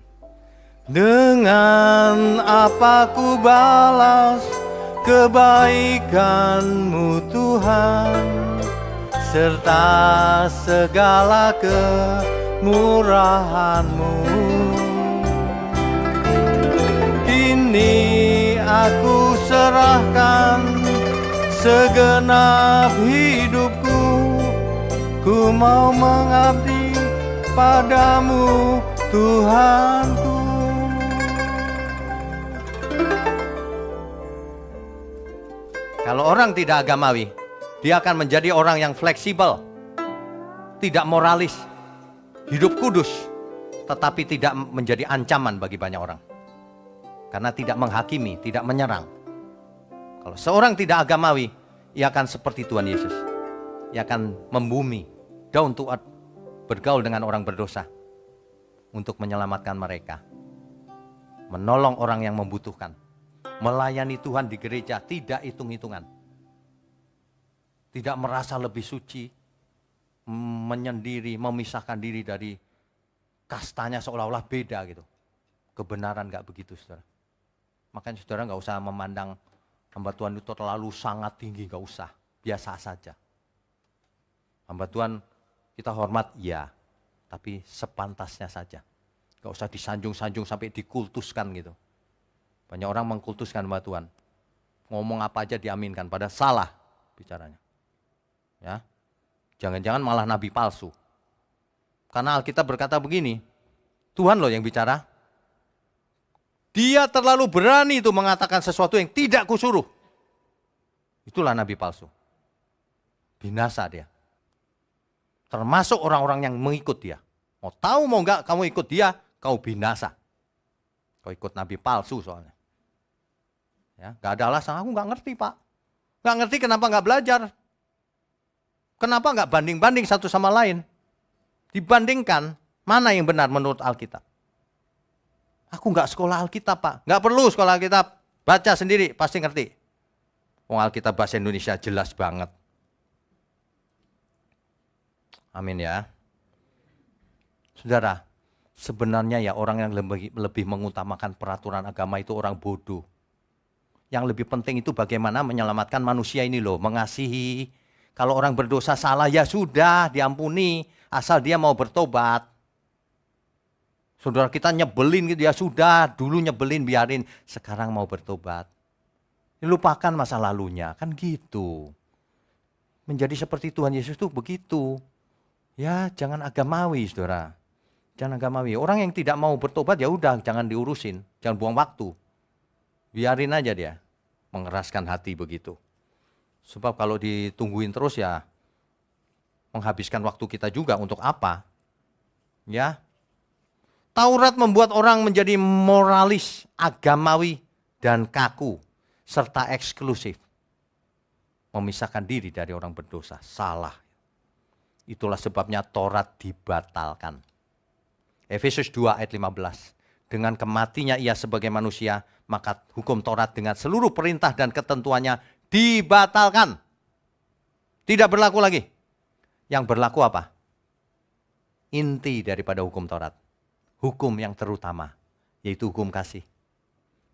Dengan apa ku balas kebaikanmu Tuhan, serta segala kemurahanmu. Kini aku serahkan segenap hidupku, ku mau mengabdi padamu Tuhanku. Kalau orang tidak agamawi, dia akan menjadi orang yang fleksibel, tidak moralis, hidup kudus, tetapi tidak menjadi ancaman bagi banyak orang. Karena tidak menghakimi, tidak menyerang. Kalau seorang tidak agamawi, ia akan seperti Tuhan Yesus. Ia akan membumi, down to earth, bergaul dengan orang berdosa untuk menyelamatkan mereka. Menolong orang yang membutuhkan. Melayani Tuhan di gereja, tidak hitung-hitungan. Tidak merasa lebih suci, menyendiri, memisahkan diri dari kastanya seolah-olah beda gitu. Kebenaran gak begitu saudara. Makanya saudara gak usah memandang hamba Tuhan itu terlalu sangat tinggi, gak usah. Biasa saja. Hamba Tuhan kita hormat, ya. tapi sepantasnya saja. Gak usah disanjung-sanjung sampai dikultuskan gitu. Banyak orang mengkultuskan hamba Tuhan. Ngomong apa aja diaminkan, padahal salah bicaranya. Ya, jangan-jangan malah nabi palsu. Karena Alkitab berkata begini, Tuhan loh yang bicara. Dia terlalu berani itu mengatakan sesuatu yang tidak kusuruh. Itulah nabi palsu. Binasa dia. Termasuk orang-orang yang mengikut dia. Mau tahu mau enggak kamu ikut dia, kau binasa. Kau ikut nabi palsu soalnya. Ya, enggak ada alasan, aku enggak ngerti Pak. Enggak ngerti kenapa enggak belajar. Kenapa enggak banding-banding satu sama lain. Dibandingkan mana yang benar menurut Alkitab. Aku enggak sekolah Alkitab Pak. Enggak perlu sekolah Alkitab. Baca sendiri pasti ngerti. Wong Alkitab bahasa Indonesia jelas banget. Amin ya. Saudara, sebenarnya ya orang yang lebih mengutamakan peraturan agama itu orang bodoh. Yang lebih penting itu bagaimana menyelamatkan manusia ini loh, mengasihi. Kalau orang berdosa salah ya sudah diampuni, asal dia mau bertobat. Saudara kita nyebelin gitu ya sudah, dulu nyebelin biarin, sekarang mau bertobat. Lupakan masa lalunya, kan gitu. Menjadi seperti Tuhan Yesus itu begitu. Ya jangan agamawi saudara. Jangan agamawi. Orang yang tidak mau bertobat ya udah jangan diurusin. Jangan buang waktu. Biarin aja dia. Mengeraskan hati begitu. Sebab kalau ditungguin terus ya menghabiskan waktu kita juga untuk apa? Ya. Taurat membuat orang menjadi moralis, agamawi, dan kaku. Serta eksklusif. Memisahkan diri dari orang berdosa. Salah. Itulah sebabnya Taurat dibatalkan. Efesus 2 ayat 15. Dengan kematinya ia sebagai manusia, maka hukum Taurat dengan seluruh perintah dan ketentuannya dibatalkan. Tidak berlaku lagi. Yang berlaku apa? Inti daripada hukum Taurat. Hukum yang terutama, yaitu hukum kasih.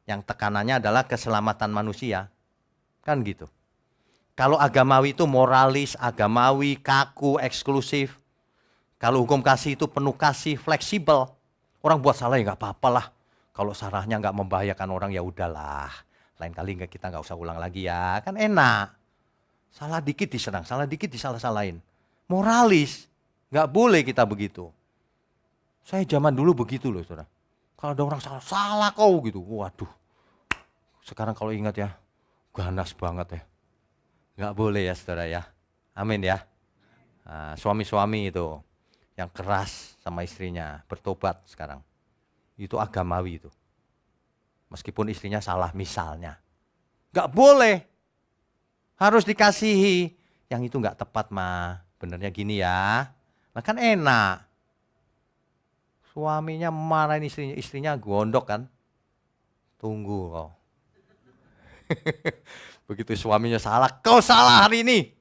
Yang tekanannya adalah keselamatan manusia. Kan gitu. Kalau agamawi itu moralis, agamawi, kaku, eksklusif. Kalau hukum kasih itu penuh kasih, fleksibel. Orang buat salah ya nggak apa-apa lah. Kalau salahnya nggak membahayakan orang ya udahlah. Lain kali kita nggak usah ulang lagi ya, kan enak. Salah dikit diserang, salah dikit disalah-salahin. Moralis, nggak boleh kita begitu. Saya zaman dulu begitu loh saudara. Kalau ada orang salah, salah kau gitu. Waduh, sekarang kalau ingat ya, ganas banget ya. Nggak boleh ya saudara ya. Amin ya. Nah, suami-suami itu yang keras sama istrinya bertobat sekarang. Itu agamawi itu. Meskipun istrinya salah misalnya. Nggak boleh. Harus dikasihi. Yang itu nggak tepat mah. Benernya gini ya. Nah kan enak. Suaminya marahin istrinya gondok kan. Tunggu kok. Begitu suaminya salah, kau salah hari ini.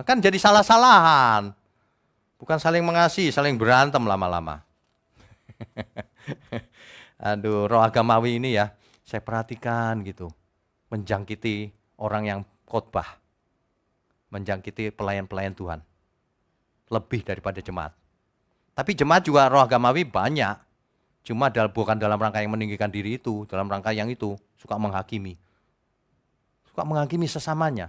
Kan jadi salah-salahan. Bukan saling mengasihi, saling berantem lama-lama. Aduh, roh agamawi ini ya, saya perhatikan gitu. Menjangkiti orang yang khotbah. Menjangkiti pelayan-pelayan Tuhan. Lebih daripada jemaat. Tapi jemaat juga roh agamawi banyak. Cuma bukan dalam rangka yang meninggikan diri itu. Dalam rangka yang itu, suka menghakimi. Suka menghakimi sesamanya.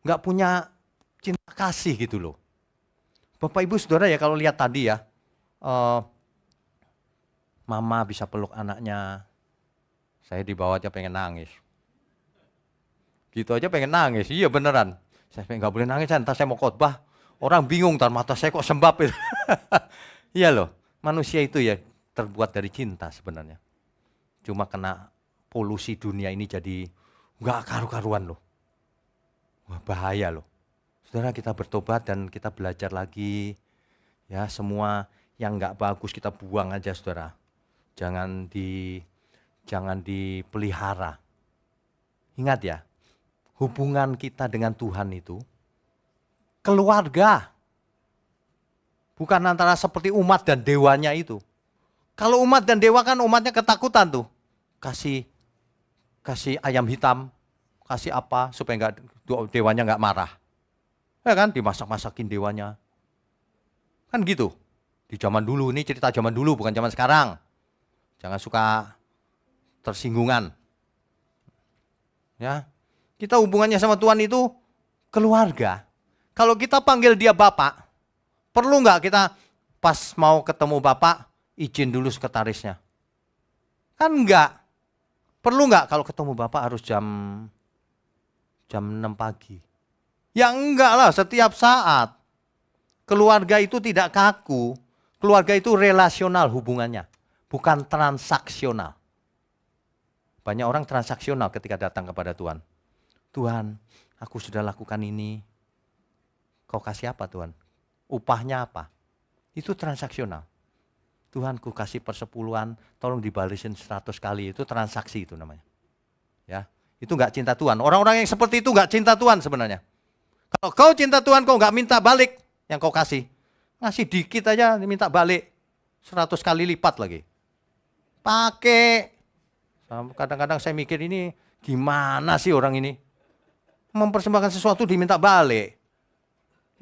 Nggak punya cinta kasih gitu loh. Bapak Ibu Saudara ya kalau lihat tadi ya. Mama bisa peluk anaknya. Saya di bawah aja pengen nangis. Gitu aja pengen nangis. Iya beneran. Saya nggak boleh nangis, entar saya mau khotbah. Orang bingung, ntar mata saya kok sembab itu. Iya loh. Manusia itu ya terbuat dari cinta sebenarnya. Cuma kena polusi dunia ini jadi nggak karu-karuan loh. Wah, bahaya loh. Saudara kita bertobat dan kita belajar lagi. Ya semua yang nggak bagus kita buang aja saudara. Jangan dipelihara. Ingat ya, hubungan kita dengan Tuhan itu keluarga. Bukan antara seperti umat dan dewanya itu. Kalau umat dan dewa kan umatnya ketakutan tuh. Kasih ayam hitam, kasih apa supaya dewanya nggak marah. Ya kan, dimasak-masakin dewanya. Kan gitu. Di zaman dulu, ini cerita zaman dulu, bukan zaman sekarang. Jangan suka tersinggungan. Ya, kita hubungannya sama Tuhan itu keluarga. Kalau kita panggil dia Bapak, perlu nggak kita pas mau ketemu Bapak, izin dulu sekretarisnya? Kan enggak. Perlu nggak kalau ketemu Bapak harus jam 6 pagi? Ya enggak lah, setiap saat. Keluarga itu tidak kaku. Keluarga itu relasional hubungannya, bukan transaksional. Banyak orang transaksional ketika datang kepada Tuhan. Tuhan, aku sudah lakukan ini. Kau kasih apa Tuhan? Upahnya apa? Itu transaksional. Tuhan, ku kasih persepuluhan, tolong dibalisin 100 kali. Itu transaksi itu namanya. Ya, itu enggak cinta Tuhan. Orang-orang yang seperti itu enggak cinta Tuhan sebenarnya. Kalau kau cinta Tuhan, kau enggak minta balik yang kau kasih. Ngasih dikit aja diminta balik. 100 kali lipat lagi. Pakai. Kadang-kadang saya mikir ini gimana sih orang ini. Mempersembahkan sesuatu diminta balik.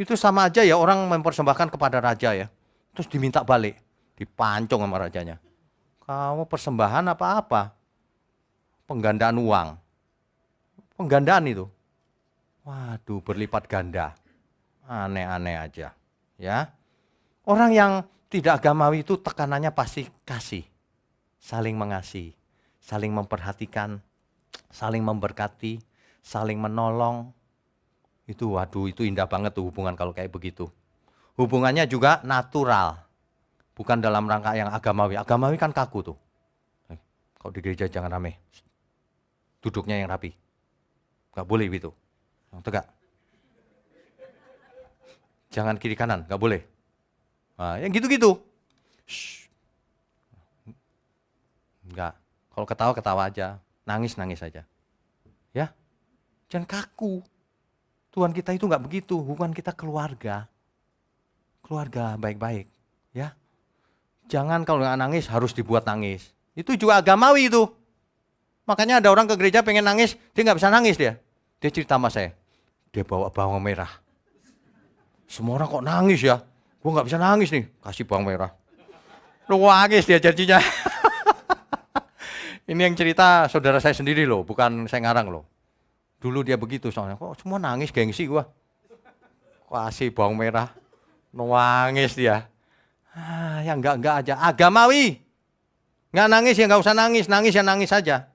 Itu sama aja ya orang mempersembahkan kepada raja ya. Terus diminta balik. Dipancung sama rajanya. Kamu persembahan apa-apa? Penggandaan uang. Penggandaan itu. Waduh, berlipat ganda. Aneh-aneh aja. Ya. Orang yang tidak agamawi itu tekanannya pasti kasih. Saling mengasihi, saling memperhatikan, saling memberkati, saling menolong. Itu waduh, itu indah banget tuh hubungan kalau kayak begitu. Hubungannya juga natural. Bukan dalam rangka yang agamawi. Agamawi kan kaku tuh. Kalau di gereja jangan rame. Duduknya yang rapi. Gak boleh gitu. Yang tegak. Jangan kiri kanan, gak boleh. Nah, yang gitu-gitu. Enggak. Kalau ketawa aja. Nangis aja. Ya. Jangan kaku. Tuhan kita itu enggak begitu. Hubungan kita keluarga. Keluarga baik-baik. Ya. Jangan kalau enggak nangis harus dibuat nangis. Itu juga agamawi itu. Makanya ada orang ke gereja pengen nangis. Dia enggak bisa nangis dia. Dia cerita sama saya. Dia bawa bawang merah. Semua orang kok nangis ya. Gue nggak bisa nangis nih, kasih bawang merah. Lu nangis dia janjinya. Ini yang cerita saudara saya sendiri loh, bukan saya ngarang loh. Dulu dia begitu soalnya, kok semua nangis gengsi gua. Kasih bawang merah, nangis dia. Ya enggak aja, agamawi. Nggak nangis ya nggak usah nangis, nangis ya nangis aja.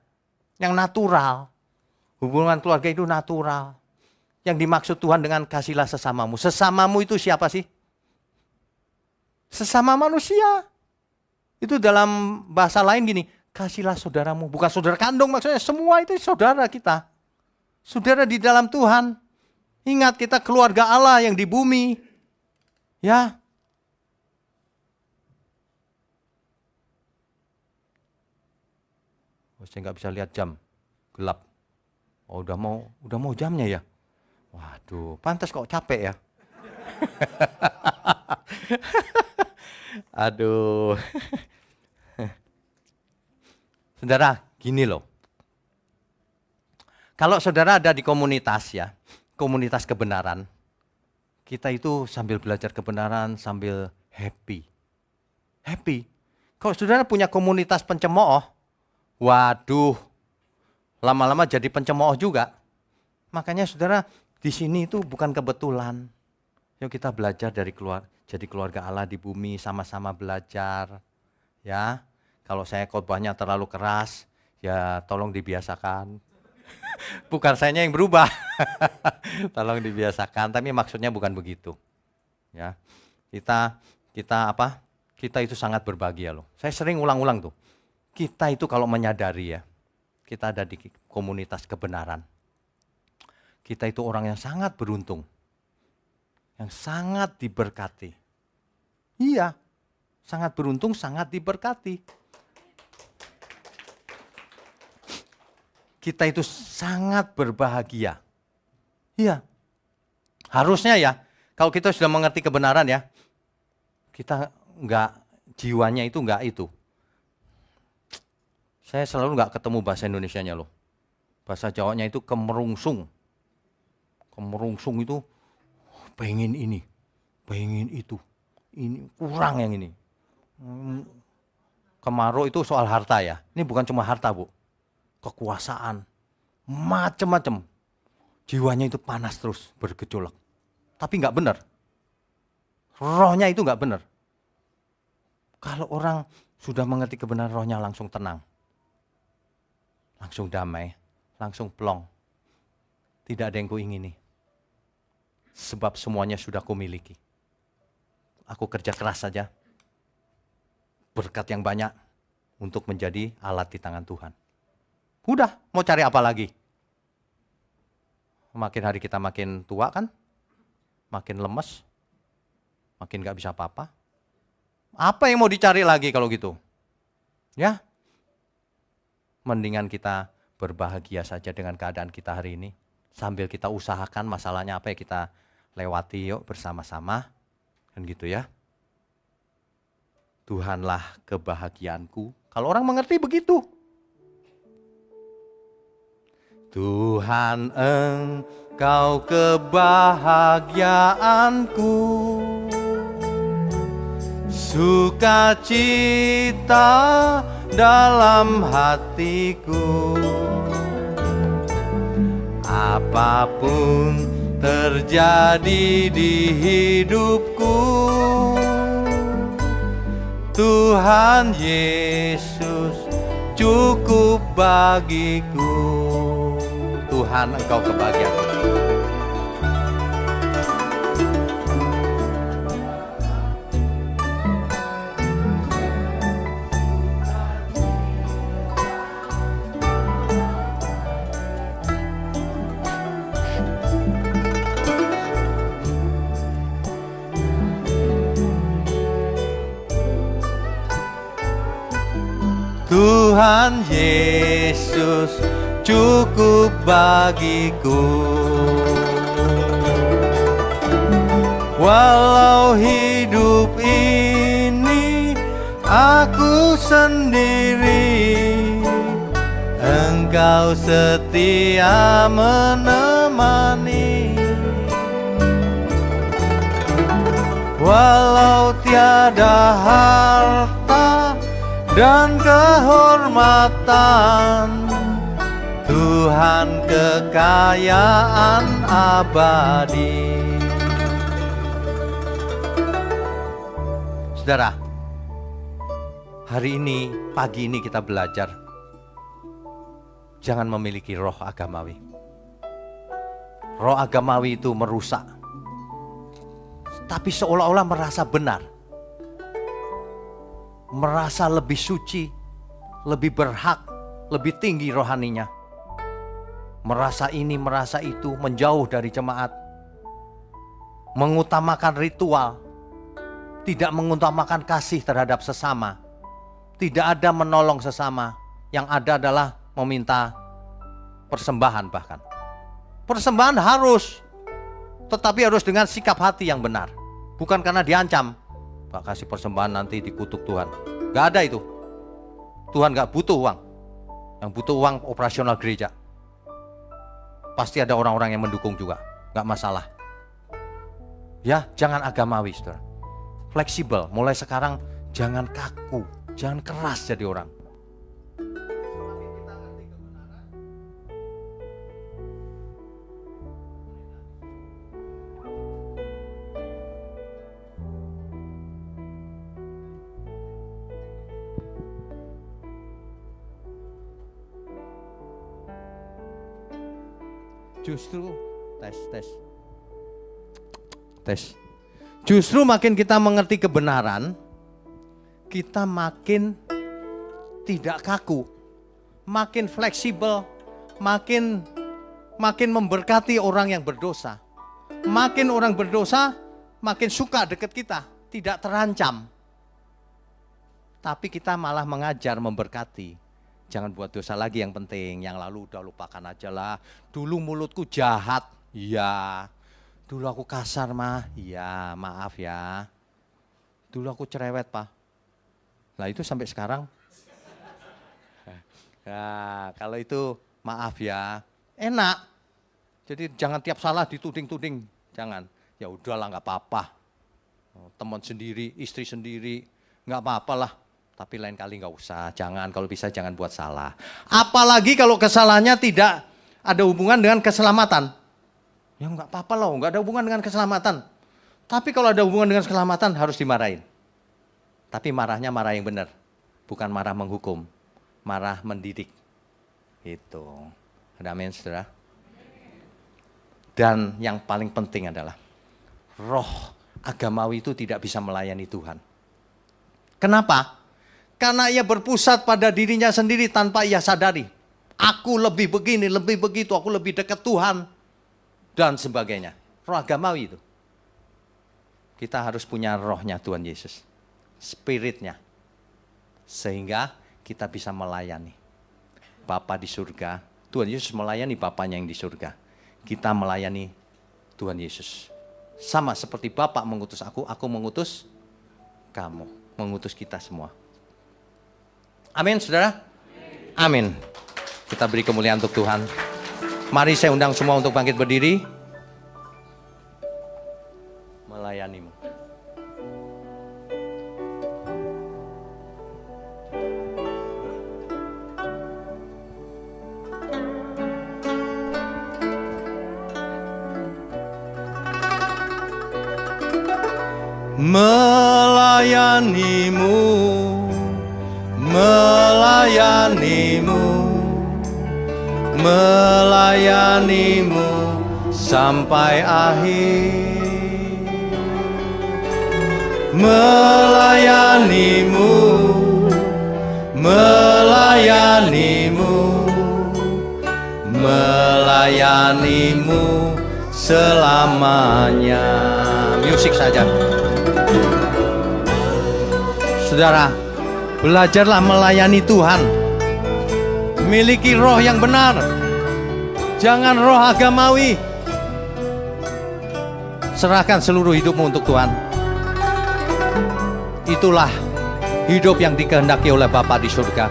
Yang natural, hubungan keluarga itu natural. Yang dimaksud Tuhan dengan kasihlah sesamamu. Sesamamu itu siapa sih? Sesama manusia. Itu dalam bahasa lain gini, kasihlah saudaramu. Bukan saudara kandung maksudnya, semua itu saudara kita. Saudara di dalam Tuhan. Ingat kita keluarga Allah yang di bumi. Ya. Saya nggak bisa lihat jam, gelap. Oh, udah mau jamnya ya. Waduh, pantas kok capek ya. Aduh. Saudara, gini loh. Kalau saudara ada di komunitas ya, komunitas kebenaran, kita itu sambil belajar kebenaran, sambil happy. Happy. Kalau saudara punya komunitas pencemooh, waduh, lama-lama jadi pencemooh juga. Makanya saudara, di sini itu bukan kebetulan. Yuk kita belajar dari jadi keluarga Allah di bumi, sama-sama belajar. Ya, kalau saya khotbahnya terlalu keras, ya tolong dibiasakan. Bukan sayanya yang berubah. Tolong dibiasakan, tapi maksudnya bukan begitu. Ya. Kita apa? Kita itu sangat berbahagia loh. Saya sering ulang-ulang tuh. Kita itu kalau menyadari ya, kita ada di komunitas kebenaran. Kita itu orang yang sangat beruntung. Yang sangat diberkati. Iya, sangat beruntung, sangat diberkati. Kita itu sangat berbahagia. Iya, harusnya ya, kalau kita sudah mengerti kebenaran ya, kita jiwanya itu enggak itu. Saya selalu enggak ketemu bahasa Indonesianya loh. Bahasa Jawanya itu kemerungsung. Kemerungsung itu pengen ini, pengen itu. ini kurang yang ini. Kemarau itu soal harta ya. Ini bukan cuma harta, Bu. Kekuasaan, macam-macam. Jiwanya itu panas terus, bergejolak. Tapi nggak benar. Rohnya itu nggak benar. Kalau orang sudah mengerti kebenaran, rohnya langsung tenang. Langsung damai, langsung plong. Tidak ada yang kuingini. Sebab semuanya sudah kumiliki. Aku kerja keras saja. Berkat yang banyak untuk menjadi alat di tangan Tuhan. Udah, mau cari apa lagi? Makin hari kita makin tua kan? Makin lemes. Makin gak bisa apa-apa. Apa yang mau dicari lagi kalau gitu? Ya, mendingan kita berbahagia saja dengan keadaan kita hari ini. Sambil kita usahakan masalahnya apa ya kita lewati yuk bersama-sama. Kan gitu ya. Tuhanlah kebahagiaanku. Kalau orang mengerti begitu. Tuhan Engkau kebahagiaanku. Sukacita dalam hatiku. Apapun terjadi di hidupku, Tuhan Yesus cukup bagiku. Tuhan Engkau kebahagiaanku. Tuhan Yesus cukup bagiku. Walau hidup ini aku sendiri, Engkau setia menemani. Walau tiada harta dan kehormatan, Tuhan kekayaan abadi. Saudara, hari ini, pagi ini kita belajar jangan memiliki roh agamawi. Roh agamawi itu merusak, tapi seolah-olah merasa benar, merasa lebih suci, lebih berhak, lebih tinggi rohaninya. Merasa ini, merasa itu, menjauh dari jemaat. Mengutamakan ritual, tidak mengutamakan kasih terhadap sesama. Tidak ada menolong sesama, yang ada adalah meminta persembahan bahkan. Persembahan harus, tetapi harus dengan sikap hati yang benar. Bukan karena diancam. Pak kasih persembahan nanti dikutuk Tuhan. Gak ada itu. Tuhan gak butuh uang. Yang butuh uang operasional gereja. Pasti ada orang-orang yang mendukung juga. Gak masalah. Ya, jangan agamawi, saudara. Fleksibel. Mulai sekarang jangan kaku. Jangan keras jadi orang. Justru Justru makin kita mengerti kebenaran, kita makin tidak kaku, makin fleksibel, makin memberkati orang yang berdosa. Makin orang berdosa, makin suka dekat kita, tidak terancam. Tapi kita malah mengajar, memberkati. Jangan buat dosa lagi yang penting, yang lalu udah lupakan aja lah. Dulu mulutku jahat, iya. Dulu aku kasar mah, iya maaf ya. Dulu aku cerewet Pak. Nah itu sampai sekarang. Nah kalau itu maaf ya, enak. Jadi jangan tiap salah dituding-tuding, jangan. Ya udahlah nggak apa-apa. Teman sendiri, istri sendiri, nggak apa-apalah. Tapi lain kali nggak usah, jangan, kalau bisa jangan buat salah. Apalagi kalau kesalahannya tidak ada hubungan dengan keselamatan. Ya nggak apa-apa loh, nggak ada hubungan dengan keselamatan. Tapi kalau ada hubungan dengan keselamatan harus dimarahin. Tapi marahnya marah yang benar, bukan marah menghukum, marah mendidik. Itu. Ada amin, saudara? Dan yang paling penting adalah roh agamawi itu tidak bisa melayani Tuhan. Kenapa? Karena ia berpusat pada dirinya sendiri tanpa ia sadari. Aku lebih begini, lebih begitu, aku lebih dekat Tuhan. Dan sebagainya. Roh agamawi itu. Kita harus punya rohnya Tuhan Yesus. Spiritnya. Sehingga kita bisa melayani. Bapa di surga. Tuhan Yesus melayani Bapanya yang di surga. Kita melayani Tuhan Yesus. Sama seperti Bapa mengutus aku mengutus kamu. Mengutus kita semua. Amin, saudara? Amin. Kita beri kemuliaan untuk Tuhan. Mari saya undang semua untuk bangkit berdiri. Melayanimu. Melayanimu, melayanimu, melayanimu sampai akhir. Melayanimu, melayanimu, melayanimu selamanya. Musik saja. Saudara, belajarlah melayani Tuhan. Miliki roh yang benar. Jangan roh agamawi. Serahkan seluruh hidupmu untuk Tuhan. Itulah hidup yang dikehendaki oleh Bapa di surga.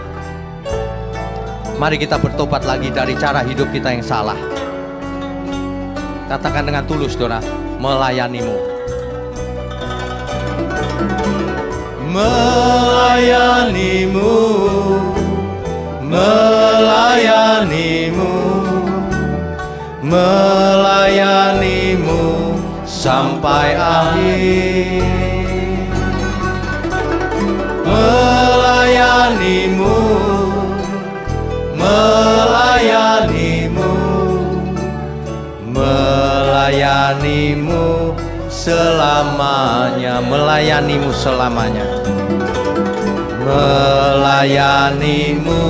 Mari kita bertobat lagi dari cara hidup kita yang salah. Katakan dengan tulus, saudara, melayanimu. Melayanimu, melayanimu, melayanimu sampai akhir. Melayanimu, melayanimu, melayanimu selamanya. Melayanimu selamanya. Melayanimu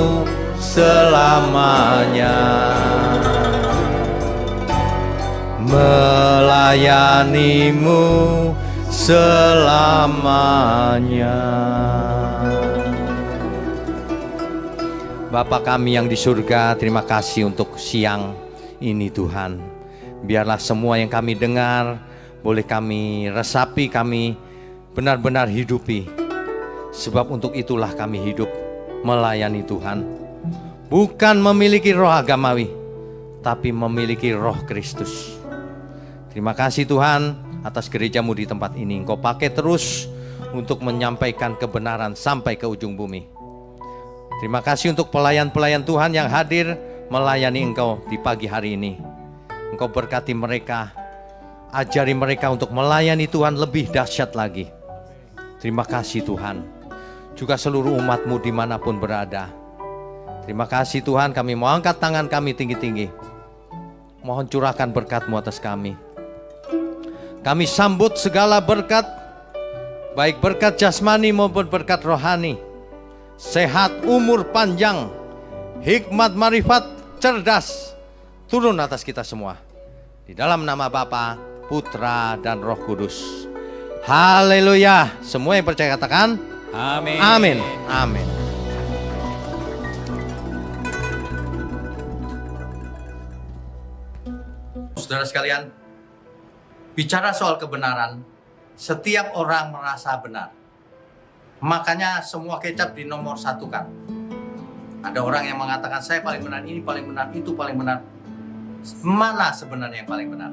selamanya. Melayanimu selamanya. Bapa kami yang di surga, terima kasih untuk siang ini Tuhan. Biarlah semua yang kami dengar boleh kami resapi, kami benar-benar hidupi. Sebab untuk itulah kami hidup melayani Tuhan. Bukan memiliki roh agamawi, tapi memiliki roh Kristus. Terima kasih Tuhan atas gerejamu di tempat ini. Engkau pakai terus untuk menyampaikan kebenaran sampai ke ujung bumi. Terima kasih untuk pelayan-pelayan Tuhan yang hadir melayani Engkau di pagi hari ini. Engkau berkati mereka, ajari mereka untuk melayani Tuhan lebih dahsyat lagi. Terima kasih Tuhan. Juga seluruh umat-Mu dimanapun berada. Terima kasih Tuhan, kami mau angkat tangan kami tinggi-tinggi. Mohon curahkan berkat-Mu atas kami. Kami sambut segala berkat, baik berkat jasmani maupun berkat rohani. Sehat, umur panjang, hikmat, marifat, cerdas, turun atas kita semua. Di dalam nama Bapa, Putra, dan Roh Kudus. Haleluya. Semua yang percaya katakan amin. Amin. Amin. Saudara sekalian, bicara soal kebenaran, setiap orang merasa benar. Makanya semua kecap dinomor satukan. Ada orang yang mengatakan saya paling benar, ini paling benar, itu paling benar. Mana sebenarnya yang paling benar?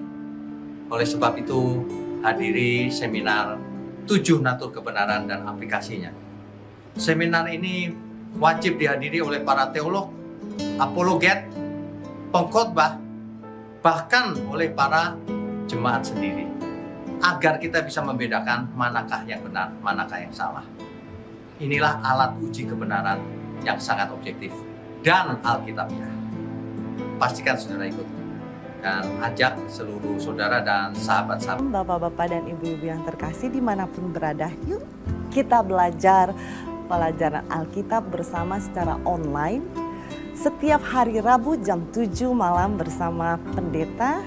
Oleh sebab itu hadiri seminar 7 natur kebenaran dan aplikasinya. Seminar ini wajib dihadiri oleh para teolog, apologet, pengkhotbah, bahkan oleh para jemaat sendiri, agar kita bisa membedakan manakah yang benar, manakah yang salah. Inilah alat uji kebenaran yang sangat objektif dan alkitabiah. Pastikan saudara ikut dan ajak seluruh saudara dan sahabat-sahabat. Bapak-bapak dan ibu-ibu yang terkasih dimanapun berada, yuk kita belajar pelajaran Alkitab bersama secara online setiap hari Rabu jam 7 malam bersama Pendeta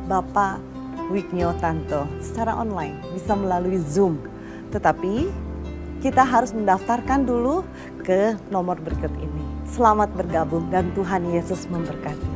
Bapak Wignio Tanto secara online, bisa melalui Zoom. Tetapi kita harus mendaftarkan dulu ke nomor berikut ini. Selamat bergabung dan Tuhan Yesus memberkati.